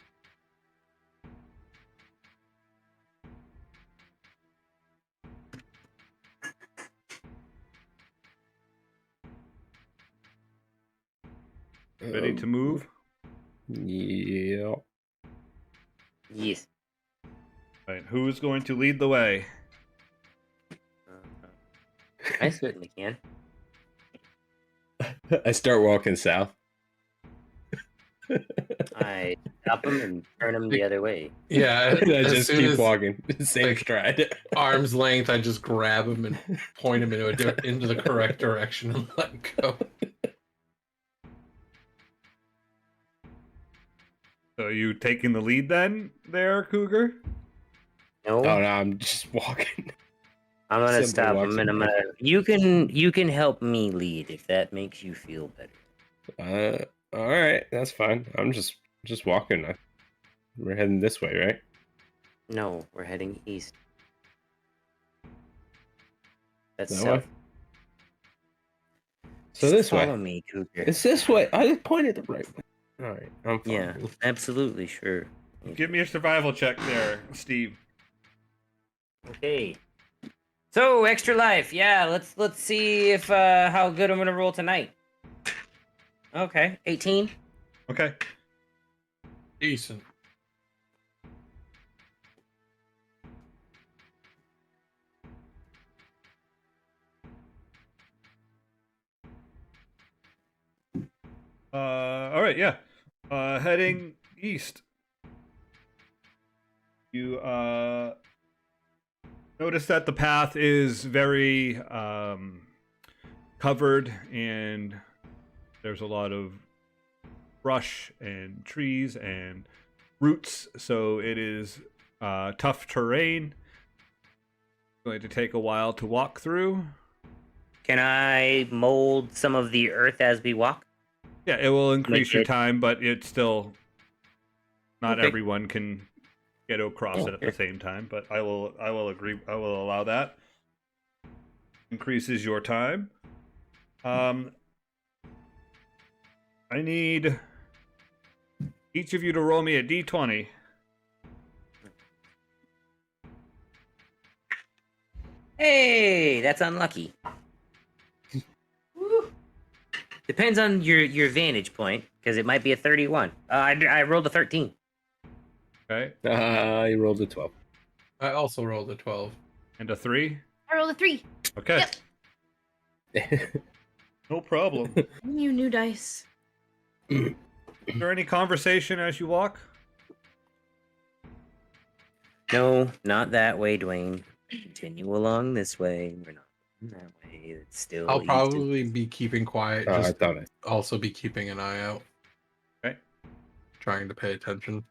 Ready to move? Yeah. Yes. Right. Who is going to lead the way? I certainly can. I start walking south. I stop him and turn him the other way. Yeah, I as just soon keep as walking. Same like, stride. arm's length, I just grab him and point him into the correct direction and let him go. So are you taking the lead then, there, Cougar? No, Oh no, I'm just walking. I'm gonna Simply stop walks him, and I'm away. gonna. You can help me lead if that makes you feel better. All right, that's fine. I'm just walking. We're heading this way, right? No, we're heading east. That's That south. way? So Just this way. follow me, Cougar. It's this way. I just pointed the right way. All right, I'm fine. Yeah, absolutely, sure. Give me a survival check there, Steve. Okay. So extra life, yeah. Let's see if how good I'm gonna roll tonight. Okay, 18. Okay. Decent. All right, yeah. Heading east. You notice that the path is very covered, and there's a lot of brush and trees and roots, so it is tough terrain. Going to take a while to walk through. Can I mold some of the earth as we walk? Yeah, it will increase your it- time, but it's still not Okay. everyone can get across it at the same time. But I will allow that. Increases your time. I need each of you to roll me a d20. Hey, that's unlucky. Woo. Depends on your vantage point, because it might be a 31. I rolled a 13. Okay, I rolled a 12. I also rolled a 12. and a 3. I rolled a 3. Okay, Yep. no problem. You new dice. Is there any conversation as you walk? No, not that way, Dwayne. Continue along this way. We're not going that way. It's still. I'll east of- probably be keeping quiet. Oh, I Just thought it. also be keeping an eye out. Okay. Trying to pay attention.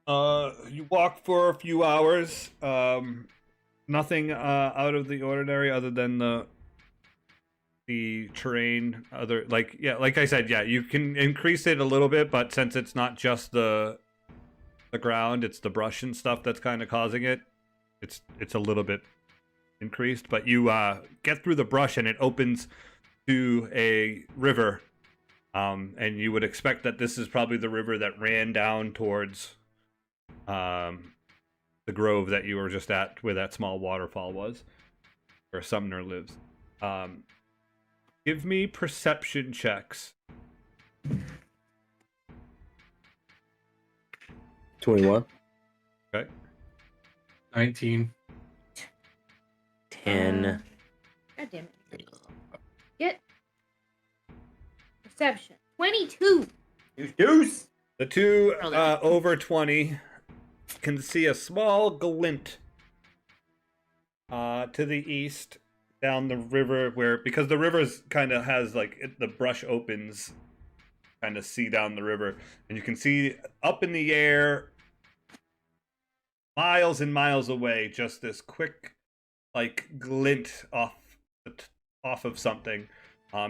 You walk for a few hours. Nothing out of the ordinary other than the terrain. Like I said, yeah, you can increase it a little bit, but since it's not just the the ground. It's the brush and stuff that's kind of causing it. It's a little bit increased, but you get through the brush and it opens to a river. And you would expect that this is probably the river that ran down towards the grove that you were just at, where that small waterfall was, where Sumner lives. Give me perception checks. 21. Okay. 19. 10. God damn it. Get perception. 22. Deuce. The two over 20 can see a small glint to the east down the river, because the river kind of has the brush opens, kind of see down the river, and you can see up in the air, miles and miles away, just this quick glint off of something.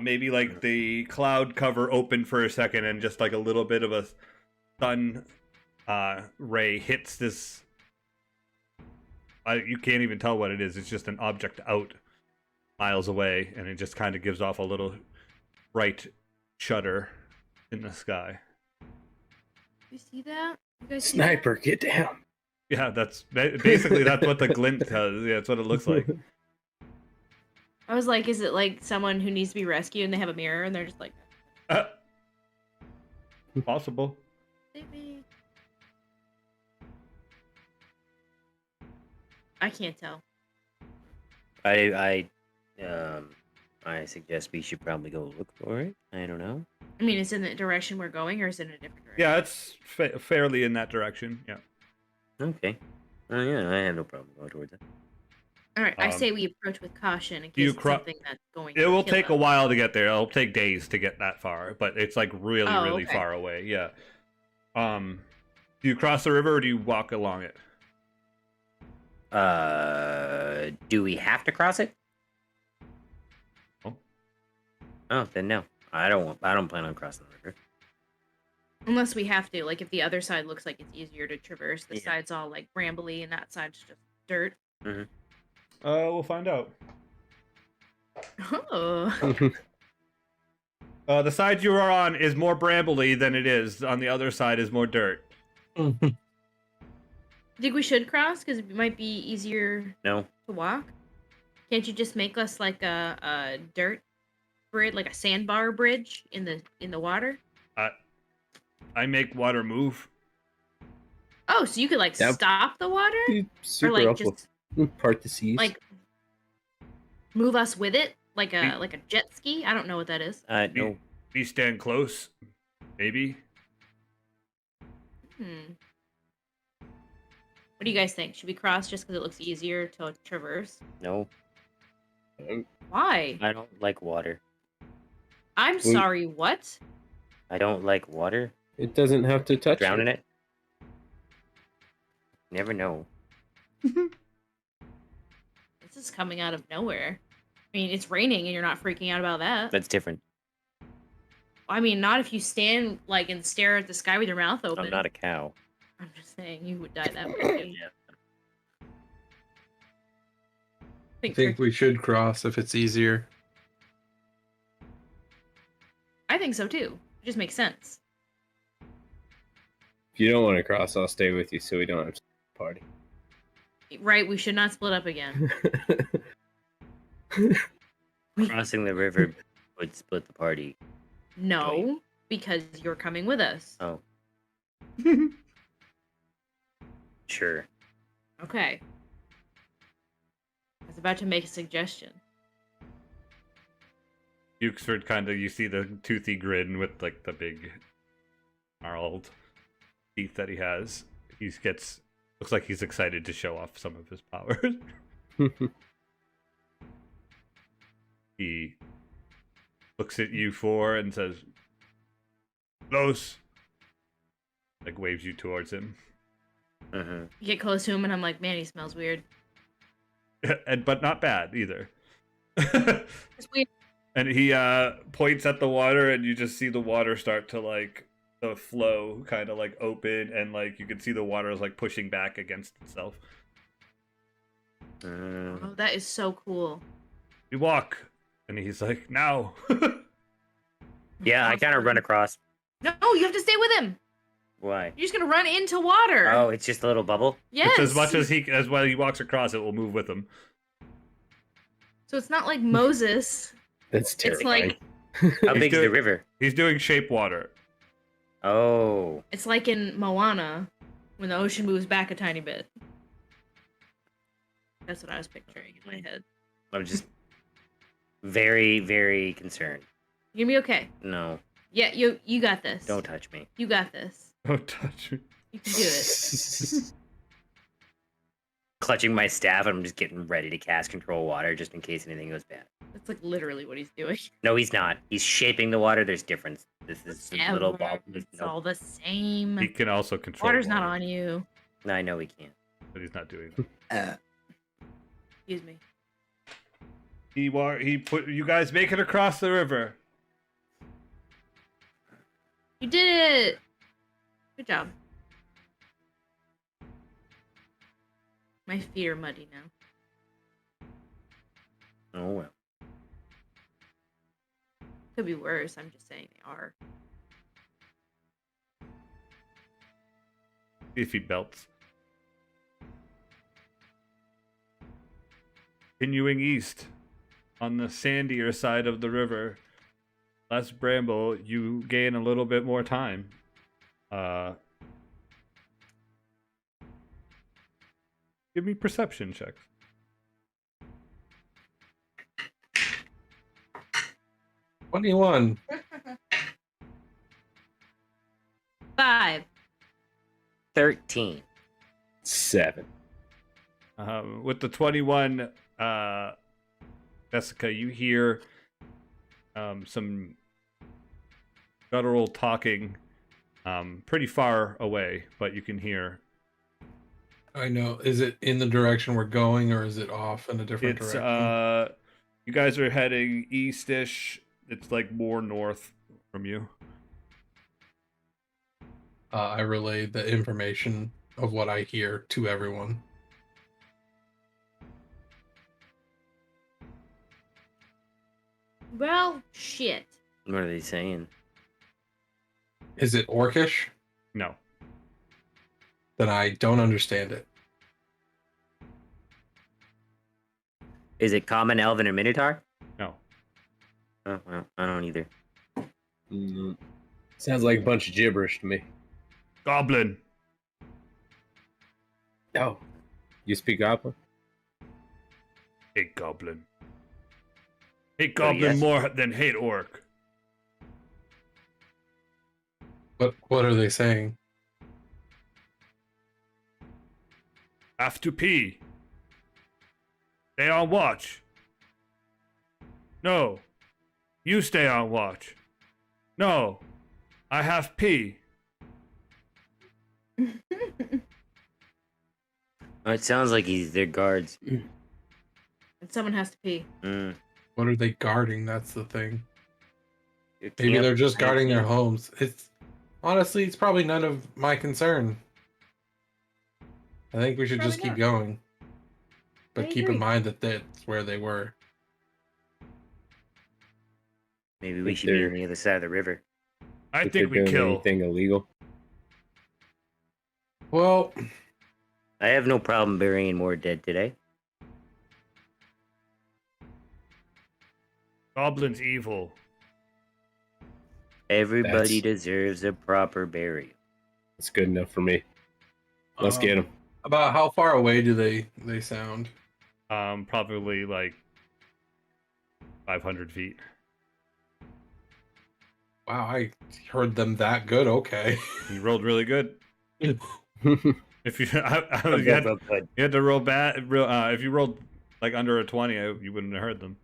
Maybe the cloud cover opened for a second and just a little bit of a sun ray hits this. You can't even tell what it is. It's just an object out miles away, and it just kind of gives off a little bright shudder in the sky. You see that? You guys see Sniper, get down. Yeah, that's basically that's what the glint does. Yeah, that's what it looks like. I was like, is it like someone who needs to be rescued and they have a mirror and they're just like, Possible. save me? I can't tell. I suggest we should probably go look for it. I don't know. I mean, it's in the direction we're going, or is it in a different direction? Yeah, it's fairly in that direction. Yeah. Okay. Oh yeah, I have no problem going towards it. All right, I say we approach with caution in you case it's something that's going. It to will kill take a us. while to get there. It'll take days to get that far, but it's really Okay. far away. Yeah. Do you cross the river or do you walk along it? Do we have to cross it? Oh. Oh, then no. I don't plan on crossing the river. Unless we have to, if the other side looks like it's easier to traverse, the Yeah. side's all brambly and that side's just dirt. Mm-hmm. We'll find out. Oh, The side you are on is more brambly than it is. On the other side is more dirt. think we should cross because it might be easier No. to walk. Can't you just make us a dirt bridge, like a sandbar bridge in the water? I make water move. Oh, so you could Yep. stop the water, Super or up just with part the seas. move us with it, like a jet ski. I don't know what that is. No. We stand close. Maybe. What do you guys think? Should we cross just because it looks easier to traverse? No. Why? I don't like water. I'm sorry. What? I don't like water. It doesn't have to touch Drown you. in it. Never know. This is coming out of nowhere. I mean, it's raining and you're not freaking out about that. That's different. I mean, not if you stand and stare at the sky with your mouth open. I'm not a cow. I'm just saying you would die that way. I think we should cross if it's easier. I think so too. It just makes sense. If you don't want to cross, I'll stay with you so we don't have to party. Right? We should not split up again. Crossing the river would split the party. No, because you're coming with us. Oh. Sure. Okay. I was about to make a suggestion. Ukesford you see the toothy grin with the big gnarled teeth that he has. Looks like he's excited to show off some of his powers. He looks at you four and says, "Close." Waves you towards him. Mm-hmm. You get close to him and I'm like, man, he smells weird. But not bad either. It's weird. And he points at the water, and you just see the water start to the flow kind of like open, and like you can see the water is like pushing back against itself. Oh, that is so cool. You walk, and he's like, now. Yeah, I kind of run across. No, you have to stay with him. Why? You're just gonna run into water. Oh, it's just a little bubble. Yes. It's as much as while he walks across, it will move with him. So it's not like Moses. That's It's terrifying. like How big is the river? He's doing shape water. Oh. it's like in Moana when the ocean moves back a tiny bit. That's what I was picturing in my head. I'm just very, very concerned. You're gonna be okay. No, Yeah, you got this. don't touch me. You got this. Don't touch me. You can do it. Clutching my staff, I'm just getting ready to cast control water just in case anything goes bad. That's like literally what he's doing. No, he's not. He's shaping the water. There's difference. This is a little ball. It's all the same. He can also control Water's water, not on you. No, I know he can't. but he's not doing it. Excuse me. He put you guys make it across the river. You did it. Good job. My feet are muddy now. Oh well. Could be worse. I'm just saying they are. See if he belts. Continuing east on the sandier side of the river, less bramble, you gain a little bit more time. Give me perception checks. 21. 5. 13. 7. With the 21, Desika, you hear some guttural talking pretty far away, but you can hear. I know. Is it in the direction we're going, or is it off in a different It's direction? you guys are heading east-ish. It's like more north from you. I relay the information of what I hear to everyone. Well, shit. What are they saying? Is it Orcish? No. Then I don't understand it. Is it Common, Elven, or Minotaur? No. Oh, well, I don't either. Sounds like a bunch of gibberish to me. Goblin. Oh, you speak Goblin? Hate goblin. Hate goblin yes. more than hate orc. What are they saying? Have to pee. Stay on watch. No. You stay on watch. No. I have pee. It sounds like he's their guards. And someone has to pee. Mm. What are they guarding? That's the thing. It Maybe can't- they're just can't guarding be- their homes. It's honestly, it's probably none of my concern. I think we should just Probably keep not. going. But I keep agree. in mind that that's where they were. Maybe we If should be they're- on the other side of the river. I If think they're we doing kill. anything illegal. Well, I have no problem burying more dead today. Goblin's evil. Everybody That's- deserves a proper burial. That's good enough for me. Let's get them. about how far away do they sound? Probably like 500 feet. Wow, I heard them that good. Okay. You rolled really good. If you, you, Good, had, good, good. you had to roll bad. If you rolled like under a 20, you wouldn't have heard them.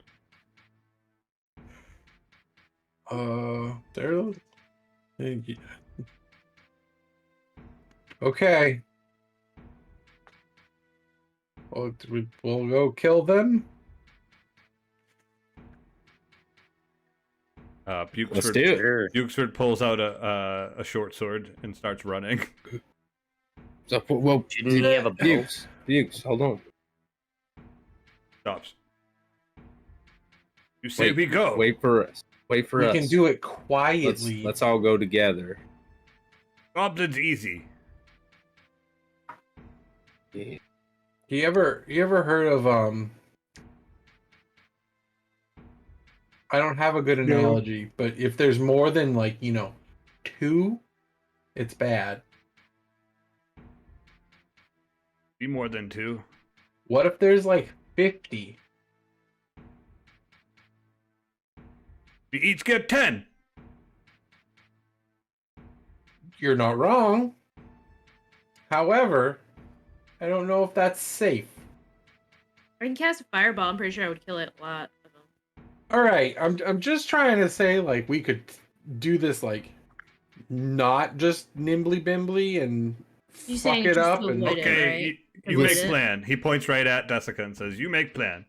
There. Okay. Well, we'll go kill them. Let's Bukesford, do it. Sure. Bukesford pulls out a short sword and starts running. So, well, Shouldn't he have a bow? Bukes, hold on. Stops. You say we go. Wait for us. Wait for We us. can do it quietly. Let's all go together. Goblins easy. Yeah. You ever heard of I don't have a good analogy, but if there's more than like, 2, it's bad. Be more than 2. What if there's like 50? We each get 10. You're not wrong. However, I don't know if that's safe. I can cast a fireball. I'm pretty sure I would kill it a lot. All right, I'm just trying to say like we could do this like not just nimbly bimbly and You fuck saying it just up to and avoid it, Okay, right? you Avoid make it. plan. He points right at Desika and says, "You make plan."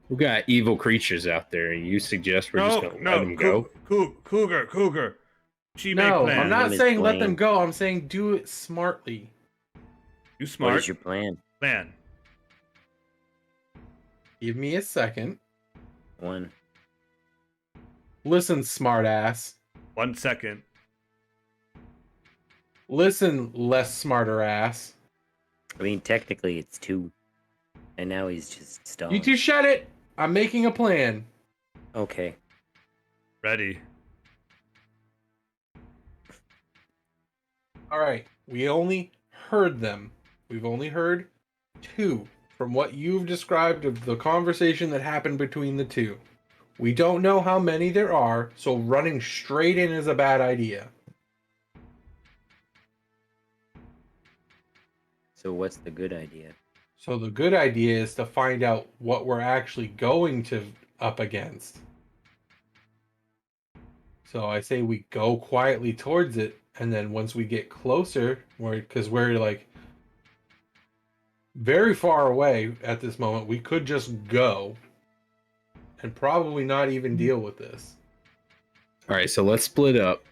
We got evil creatures out there, and you suggest we're just gonna let them go? Cougar. She no, make plan. I'm not His saying let plan. them go. I'm saying do it smartly. You What smart. is your plan? Plan. Give me a second. 1. Listen, smartass. 1 second. Listen, less smarter ass. I mean, technically it's 2. And now he's just stalling. You two shut it. I'm making a plan. Okay. Ready. All right. We only heard them. We've only heard 2 from what you've described of the conversation that happened between the 2. We don't know how many there are, so running straight in is a bad idea. So what's the good idea? So the good idea is to find out what we're actually going to up against. So I say we go quietly towards it, and then once we get closer, because we're like very far away at this moment, we could just go and probably not even deal with this. All right, so let's split up.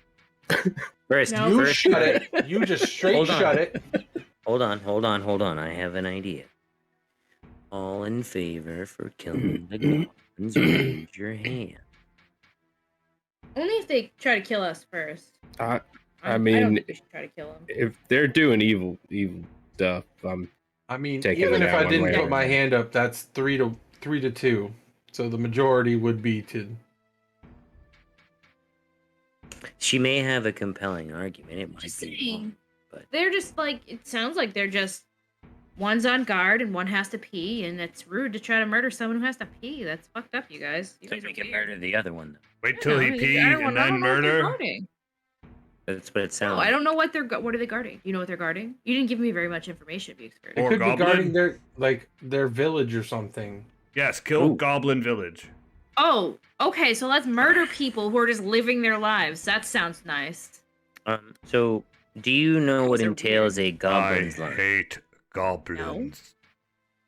First, No. You first, shut it. You just straight Hold on. shut it. Hold on. I have an idea. All in favor for killing the goblins, raise your hand. Only if they try to kill us first. I I don't mean, think we should try to kill them. if they're doing evil stuff, I mean, Taking even it if out I one didn't way put or my another. hand up, that's 3 to 2. So the majority would be to. She may have a compelling argument. It might Just be saying. wrong, but They're just like, it sounds like they're just, one's on guard and one has to pee, and it's rude to try to murder someone who has to pee. That's fucked up, you guys. You so guys we are can weird. murder the other one. Though. Wait I till don't he know, pee I don't and know then what they're murder. guarding. That's what it sounds. No, I don't know what what are they guarding? You know what they're guarding? You didn't give me very much information, be expert. They Or could goblin? be guarding their village or something. Yes, kill Ooh. Goblin Village. Oh, okay, so let's murder people who are just living their lives. That sounds nice. So, do you know what Guys are entails a I goblin's life? hate goblins.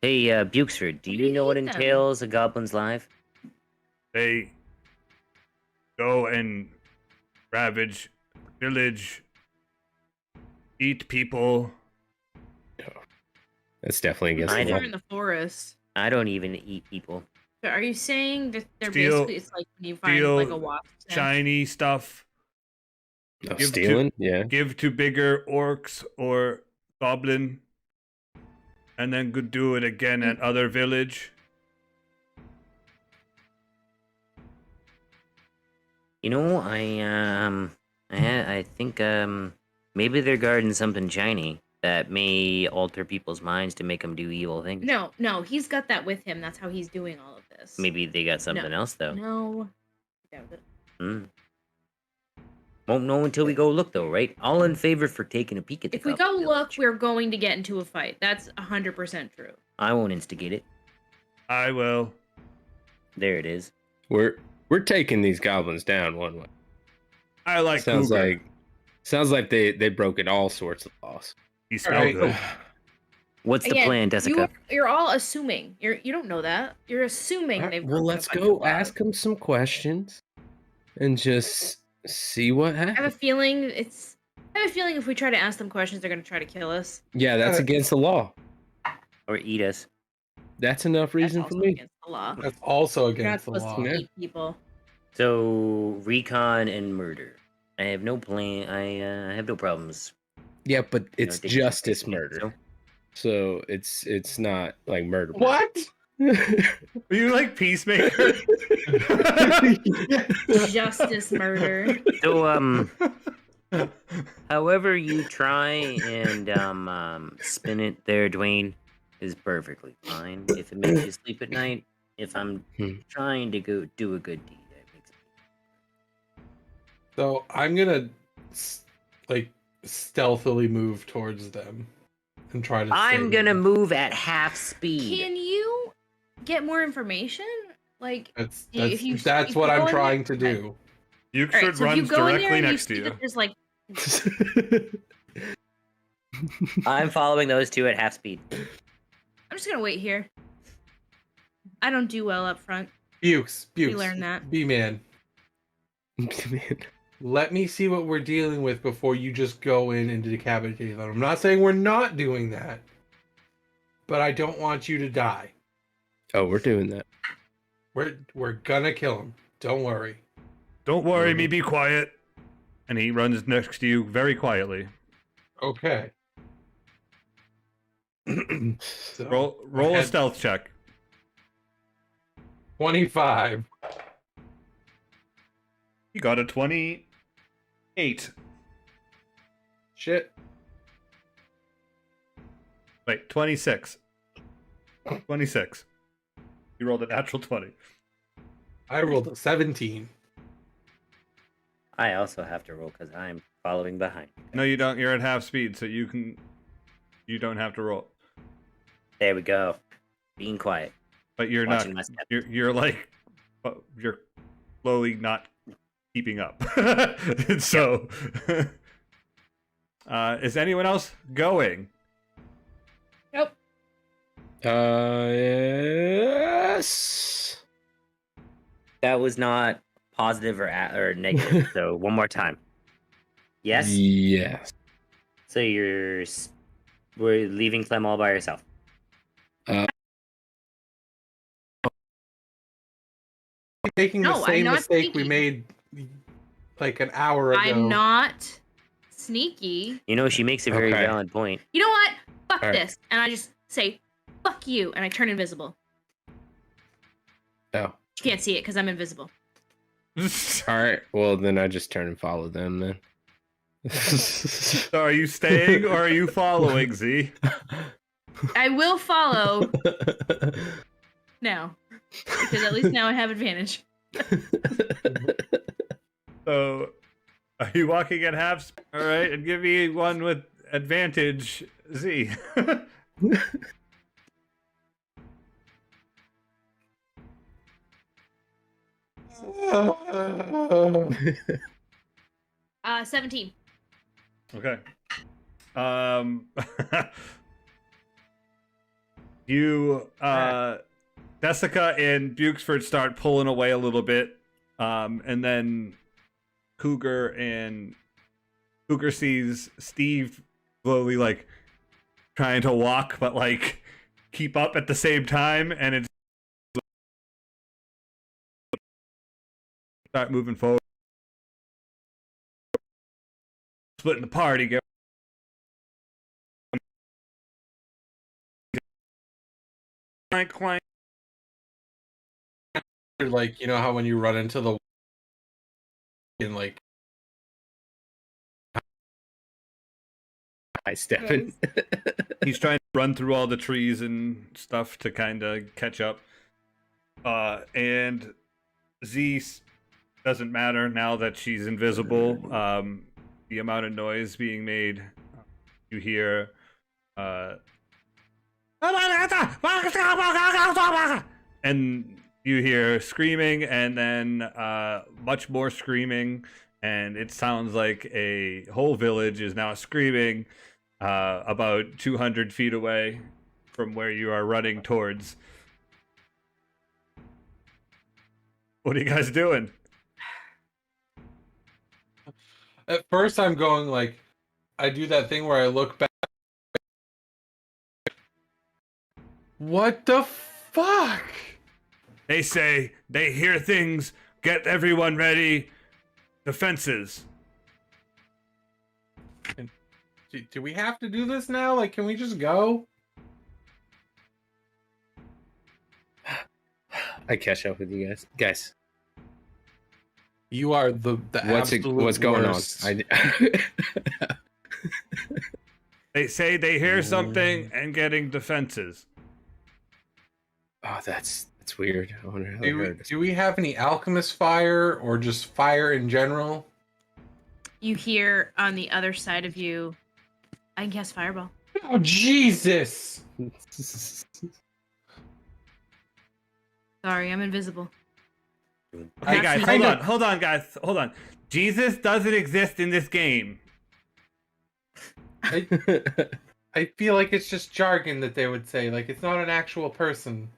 Hey, Bukesford, do you know what hate them? entails a goblin's life? They go and ravage village, eat people. that's definitely against I the They're law. in the forest. I don't even eat people. So are you saying that they're Steal- basically, it's like when you find steal like a wasp nest? Shiny stuff. Oh, Give stealing? Yeah. Give to bigger orcs or goblin, and then go do it again at other village. You know, I think maybe they're guarding something shiny that may alter people's minds to make them do evil things. No, he's got that with him. That's how he's doing all of this. Maybe they got something else though. No. Yeah, but- Won't know until we go look though, right? All in favor for taking a peek at the If we go goblin look, village. we're going to get into a fight. That's 100% true. I won't instigate it. I will. There it is. We're taking these goblins down one way. I like sounds Cougar. like they broken all sorts of laws. He All smells right. good. What's the plan, Desika? You're all assuming. You don't know that. You're assuming they've. Well, broken a let's bunch go of laws. ask them some questions. and just see what I have a happens. feeling if we try to ask them questions, they're gonna try to kill us. Yeah, that's against the law. Or eat us. That's enough reason That's for also me. against the law. That's also You're not against the supposed law. to Yeah. eat people. So recon and murder. I have no plan. I have no problems. Yeah, but you it's know, taking justice something, murder. So it's not like murder. What? Are you like Peacemaker? Justice murder. So however you try and spin it there, Dwayne, is perfectly fine. If it makes you sleep at night, if I'm trying to go do a good deed, it makes me. So I'm gonna like stealthily move towards them and try to. I'm save gonna them. move at half speed. Can you get more information? Like, That's if you- that's if what you I'm go in trying there- to do. Duke all right, should so if run you go in there directly and you next to see you. that there's like, I'm following those two at half speed. I'm just gonna wait here. I don't do well up front. Bukes, We learned that. B-man. Let me see what we're dealing with before you just go in and decapitate them. I'm not saying we're not doing that, but I don't want you to die. Oh, we're doing that. We're gonna kill him. Don't worry. Don't worry, me be quiet. And he runs next to you very quietly. Okay. So, Roll a ahead. stealth check. 25. You got a 28. Shit. Wait, 26. 26. You rolled a natural 20. I rolled a 17. I also have to roll because I'm following behind. No, you don't. You're at half speed, so you don't have to roll. There we go. Being quiet. But you're Watching my not. step. You're like, you're slowly not keeping up. So, is anyone else going? Nope. Yes. That was not positive or negative. So one more time. Yes. Yes. So we're leaving Clem all by herself. Making No, the I'm same not mistake we sneaky. made like an hour ago. I'm not sneaky. You know, she makes a very Okay. valid point. You know what? Fuck All right. this. And I just say, fuck you. And I turn invisible. Oh. You can't see it because I'm invisible. All right. Well, then I just turn and follow them then. So are you staying or are you following, Z? I will follow now. Because at least now I have advantage. So, are you walking at half speed? All right, and give me one with advantage, Z. 17. Okay. You, Desika and Bukesford start pulling away a little bit, and then Cougar sees Steve slowly like trying to walk, but like keep up at the same time, and it's start moving forward, splitting the party. Go. Clank, clank. Like, you know how when you run into the in like Hi, Stefan. He's trying to run through all the trees and stuff to kind of catch up. And Z doesn't matter now that she's invisible. The amount of noise being made, you hear. And you hear screaming, and then much more screaming, and it sounds like a whole village is now screaming about 200 feet away from where you are running towards. What are you guys doing? At first, I'm going like, I do that thing where I look back. What the fuck? They say they hear things. Get everyone ready. Defenses. Do we have to do this now? Like, can we just go? I catch up with you guys. You are the What's going worst. on? They say they hear something and getting defenses. Oh, that's weird. I wonder how they heard this. Do we have any alchemist fire or just fire in general? You hear on the other side of you, I can cast Fireball. Oh, Jesus! Sorry, I'm invisible. Okay, guys, hold on, guys, hold on. Jesus doesn't exist in this game. I feel like it's just jargon that they would say. Like, it's not an actual person.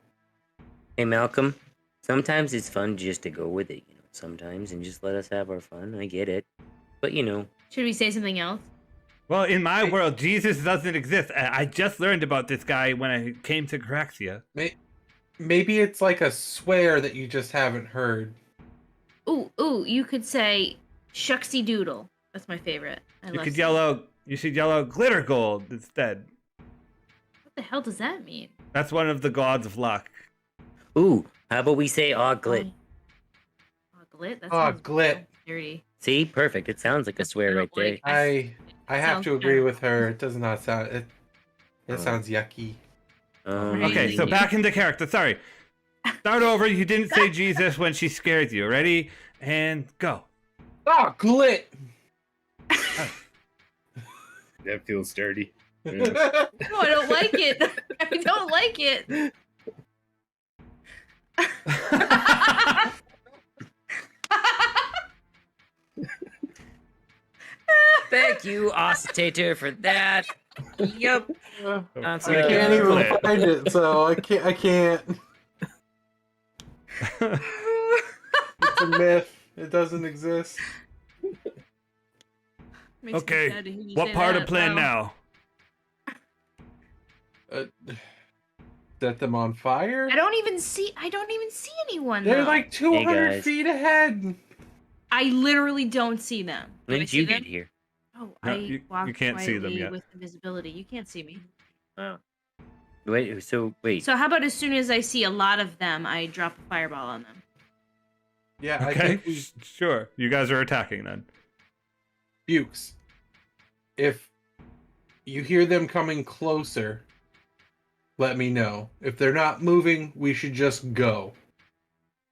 Hey, Malcolm, sometimes it's fun just to go with it, sometimes, and just let us have our fun. I get it. But, Should we say something else? Well, in my world, Jesus doesn't exist. I just learned about this guy when I came to Garaxia. Maybe it's like a swear that you just haven't heard. Ooh, you could say Shucksy Doodle. That's my favorite. You should yell glitter gold instead. What the hell does that mean? That's one of the gods of luck. Ooh, how about we say glit? Glit? That Oh, sounds glit. dirty. See? Perfect. It sounds like a swear right there. I have to sounds agree bad. with her. It does not sound... It sounds yucky. Okay, so back into character. Sorry. Start over. You didn't say Jesus when she scared you. Ready? And go. Oh, glit! That feels dirty. Yeah. No, I don't like it. I don't like it. Thank you, Oscitator, for that. Yep. I can't even find it, so I can't. It's a myth. It doesn't exist. Makes me Okay, sad to hear you what say part that. of plan Wow. now? Set them on fire? I don't even see anyone. They're though. like 200 guys. feet ahead. I literally don't see them. When Do I did see you them? get here? Oh, No, I you walked can't see them quietly yet. with invisibility. You can't see me. Oh. Wait. So how about as soon as I see a lot of them, I drop a fireball on them? Yeah, I Okay, think we... sure. You guys are attacking then. Bukes. If you hear them coming closer, let me know. If they're not moving, we should just go.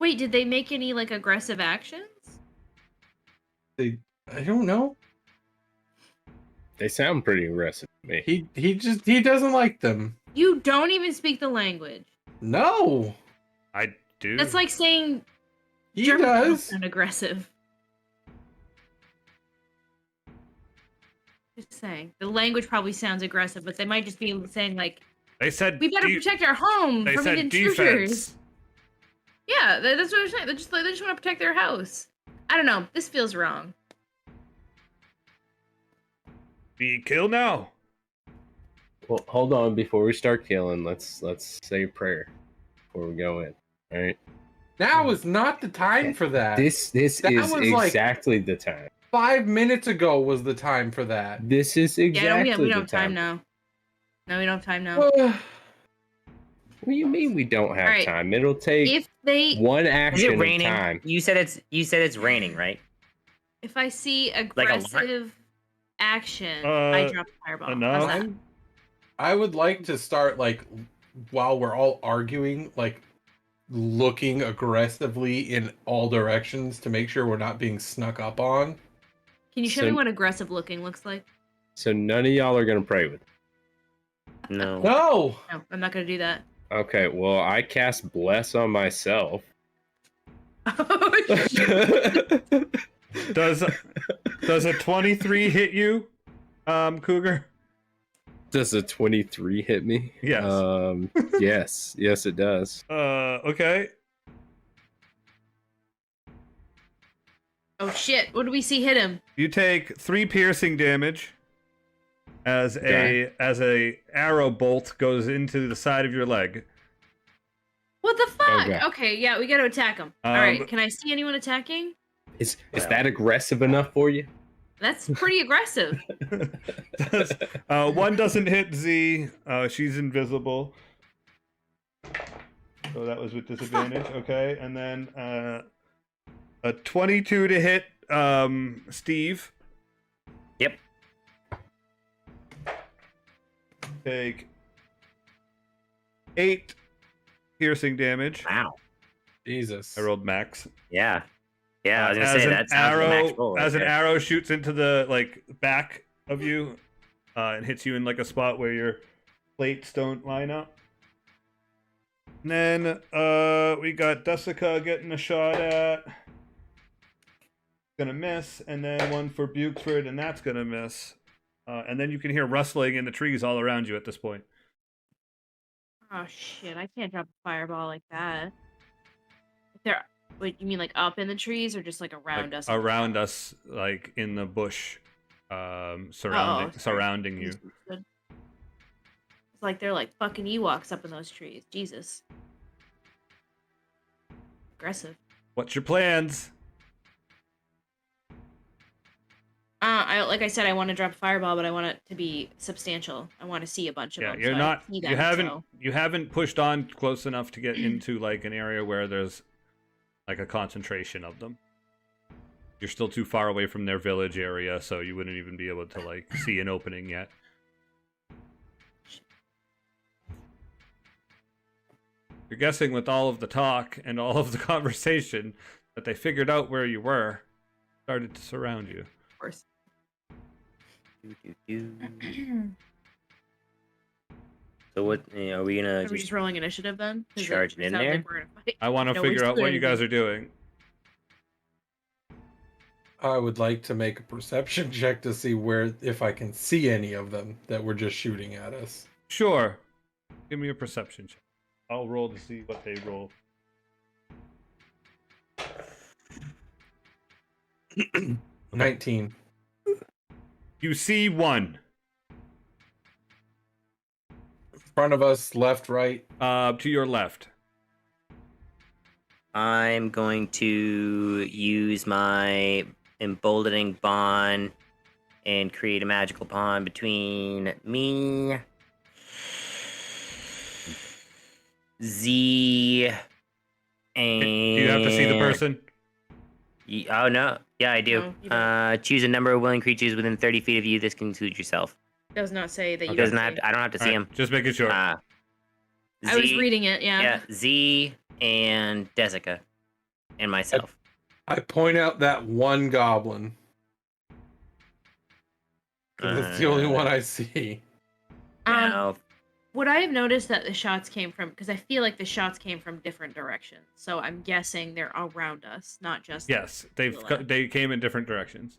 Wait, did they make any like aggressive actions? I don't know. They sound pretty aggressive to me. He doesn't like them. You don't even speak the language. No. I do. That's like saying He German does. sound aggressive. Just saying. The language probably sounds aggressive, but they might just be saying like, They said "We better protect our home They from said intruders." defense. Yeah, that's what I'm saying. They just want to protect their house. I don't know. This feels wrong. Be kill now. Well, hold on. Before we start killing, let's say a prayer before we go in. All right. Now is not the time for that. This That is was like- exactly the time. 5 minutes ago was the time for that. This is exactly Yeah, we don't have the time now. No, we don't have time now. Ugh. What do you mean we don't have Alright. time? It'll take If they, one Is action it of raining? time. You said it's raining, right? if I see a lot? aggressive action, I drop a fireball. no. How's that? I would like to start, like, while we're all arguing, like, looking aggressively in all directions to make sure we're not being snuck up on. Can you show So- me what aggressive looking looks like? So none of y'all are gonna pray with. No. No! No, I'm not gonna do that. Okay, well I cast bless on myself. Oh, shit. Does a 23 hit you, Cougar? Does a 23 hit me? Yes. Yes, it does. Okay. Oh shit! What do we see hit him? You take 3 piercing damage as a arrow bolt goes into the side of your leg. What the fuck? Okay. Okay, yeah, we got to attack him. All right, can I see anyone attacking? Is that aggressive enough for you? That's pretty aggressive. 1 doesn't hit Z. She's invisible. So that was with disadvantage. Okay, and then a 22 to hit Steve. Yep. Take 8 piercing damage. Wow. Jesus. I rolled max. Yeah. Yeah, I was gonna As say an that sounds like a max roll right as an there. arrow shoots into the back of you, and hits you in like a spot where your plates don't line up. And then we got Desika getting a shot at. Gonna miss, and then one for Bukeford, and that's gonna miss. And then you can hear rustling in the trees all around you at this point. Oh shit! I can't drop a fireball like that. Wait, you mean like up in the trees or just like around us? Around us, like in the bush, surrounding you. It's like they're like fucking Ewoks up in those trees. Jesus. Aggressive. What's your plans? Like I said, I want to drop a fireball, but I want it to be substantial. I want to see a bunch of them. You're so not. I see them, You haven't pushed on close enough to get into like an area where there's like a concentration of them. You're still too far away from their village area, so you wouldn't even be able to like see an opening yet. You're guessing with all of the talk and all of the conversation that they figured out where you were, started to surround you. Of course. So what are we gonna Are we just rolling initiative then? charging in sounds there? like we're gonna fight. I want to No, figure we're out what you doing guys are doing. I would like to make a perception check to see if I can see any of them that were just shooting at us. Sure. Give me a perception check. I'll roll to see what they roll. 19. You see one. Front of us, left, right. To your left. I'm going to use my emboldening bond and create a magical bond between me, Z, and... Do you have to see the person? Oh, no. Yeah, I do. No, you don't. Choose a number of willing creatures within 30 feet of you. This can include yourself. Does not say that you It doesn't have have to, I don't have to see Alright, him. just making sure. I was reading it, yeah. Yeah, Z and Desika and myself. I point out that one goblin. 'Cause it's the only one I see. Now, Would I have noticed that the shots came from? Because I feel like the shots came from different directions. So I'm guessing they're around us, not just. Yes, they came in different directions.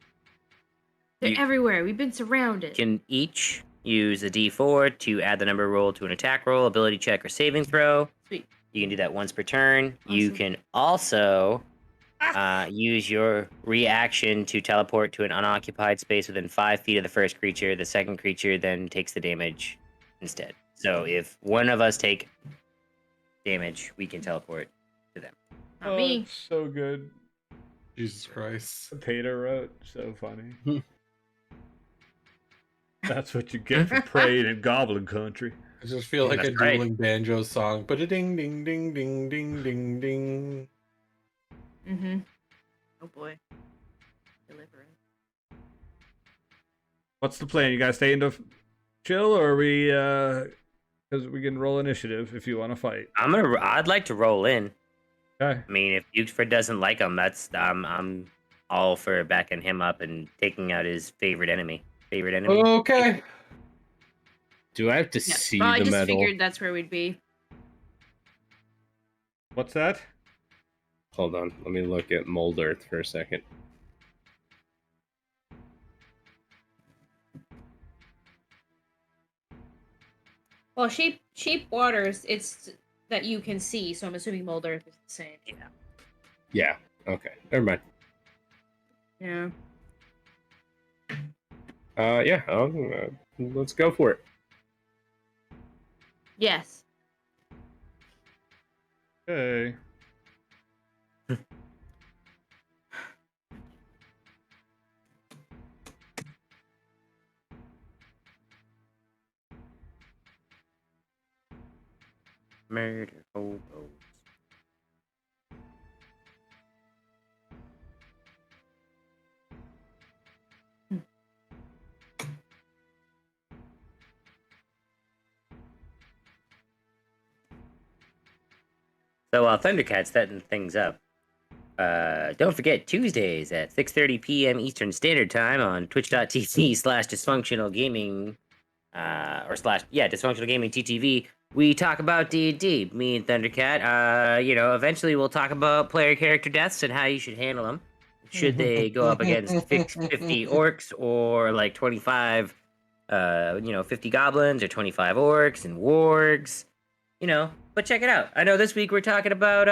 They're You- everywhere. We've been surrounded. can each use a D4 to add the number roll to an attack roll, ability check, or saving throw. Sweet. You can do that once per turn. You Awesome. can also use your reaction to teleport to an unoccupied space within 5 feet of the first creature. The second creature then takes the damage instead. So if one of us take damage, we can teleport to them. Not me. It's so good. Jesus Christ. Peter wrote, so funny. That's what you get for praying in Goblin Country. I just feel like That's a right. dueling banjo song. But a ding ding ding ding ding ding ding. Mm-hmm. Oh boy. Deliverance. What's the plan? You guys staying to chill, or are we? Because we can roll initiative if you want to fight. I'd like to roll in. Okay. I mean, if Bugeford doesn't like him, I'm all for backing him up and taking out his favorite enemy. Okay. Do I have to Yeah. see Well, I the just medal? figured that's where we'd be. What's that? Hold on. Let me look at Mold Earth for a second. Well, sheep waters. It's that you can see, so I'm assuming Mold Earth is the same. Yeah. Yeah. Okay. Never mind. Yeah. Yeah. Let's go for it. Yes. Okay. Murder hobos. So while Thundercat's setting things up, don't forget Tuesdays at 6:30 p.m. Eastern Standard Time on twitch.tv/dysfunctionalgaming dysfunctional gaming TTV. We talk about D&D, me and Thundercat. Eventually we'll talk about player character deaths and how you should handle them. Should they go up against 50 orcs or like 25, 50 goblins or 25 orcs and wargs, but check it out. I know this week we're talking about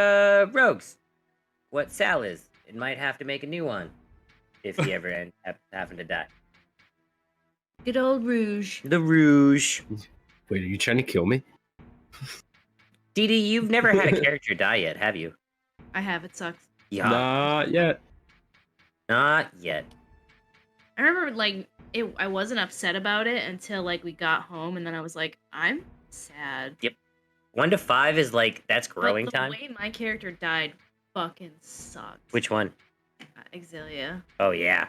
rogues. What Sal is. It might have to make a new one if he ever end up having to die. Good old Rouge. The Rouge. Wait, are you trying to kill me? DD, you've never had a character die yet, have you? I have. It sucks. Yeah. Not yet. Not yet. I remember I wasn't upset about it until we got home, and then I was like, I'm sad. Yep. 1 to 5 is that's growing time. The way my character died fucking sucked. Which one? Exilia. Oh yeah.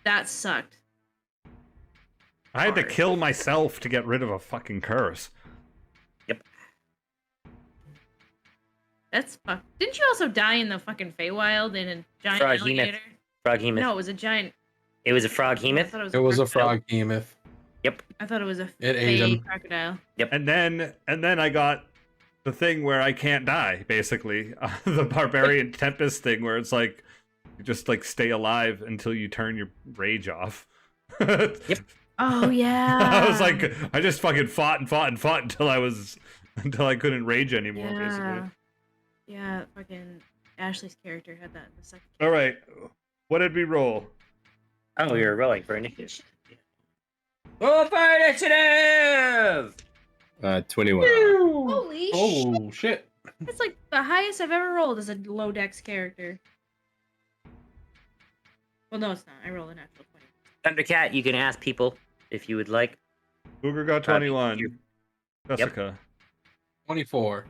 That sucked. I had to kill myself to get rid of a fucking curse. Yep. That's fucked. Didn't you also die in the fucking Feywild in a giant alligator? Froghemoth. No, it was a giant. It was a froghemoth. I thought It was a froghemoth. Yep. I thought it was a It ate fey him. crocodile. Yep. And then I got the thing where I can't die, basically. The Barbarian Tempest thing where it's you just stay alive until you turn your rage off. Yep. Oh yeah. I was I just fucking fought until I couldn't rage anymore, basically. Yeah, fucking Ashley's character had that in the second. All right. What did we roll? Oh, we were rolling for initiative. Roll for initiative! 21. Holy shit. Oh shit! That's the highest I've ever rolled as a low dex character. Well, no, it's not. I rolled a natural 20. Thundercat, you can ask people if you would like. Cougar got 21. Desika. 24.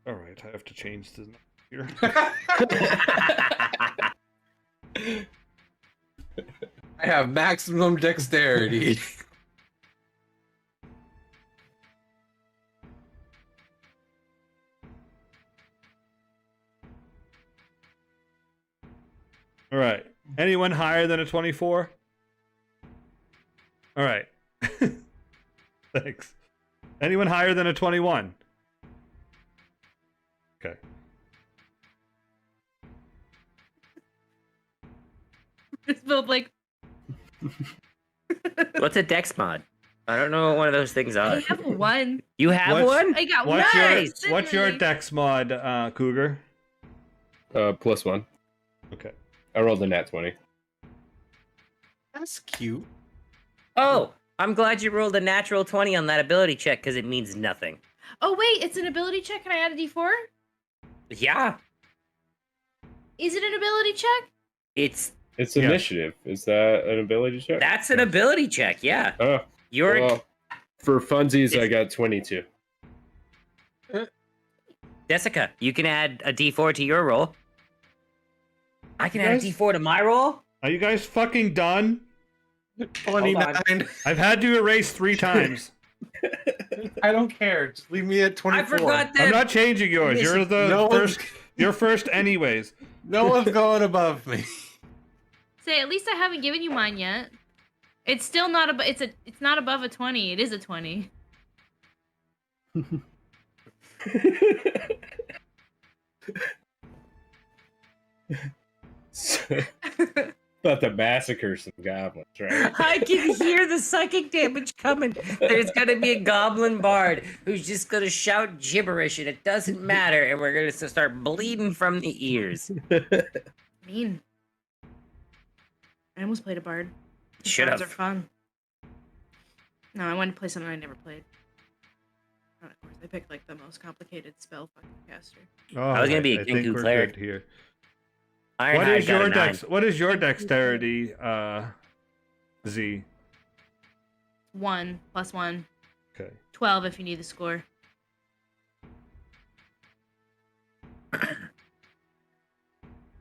All right, I have to change this here. I have maximum dexterity. All right. Anyone higher than a 24? All right. Thanks. Anyone higher than a 21? Okay. It's built What's a dex mod? I don't know what one of those things are. I have one. You have one? I got What's nice. what's your dex mod, Cougar? +1. Okay. I rolled a nat 20. That's cute. Oh, I'm glad you rolled a natural 20 on that ability check because it means nothing. Oh wait, it's an ability check. Can I add a D4? Yeah. Is it an ability check? It's initiative. Is that an ability check? That's an ability check, yeah. Oh, You're well, for funsies, I got 22. Desika, you can add a D4 to your roll. I can add a D4 to my roll? Are you guys fucking done? 29. I've had to erase 3 times. I don't care. Just leave me at 24. I forgot that. I'm not changing yours. You're the No first. You're first, anyways. No one's going above me. Say, at least I haven't given you mine yet. It's still not above. It's not above a 20. It is a 20. About to massacre some goblins, right? I can hear the psychic damage coming. There's gonna be a goblin bard who's just gonna shout gibberish, and it doesn't matter, and we're gonna start bleeding from the ears. Mean. I almost played a bard. Should Bards have. are fun. No, I wanted to play something I never played. And of course, I picked like the most complicated spell fucking caster. I was gonna be a I Kenku think we're cleric. good here. Ironhide got a 9. What is your Kenku dexterity, Z? 1 + 1. Okay. 12 if you need the score.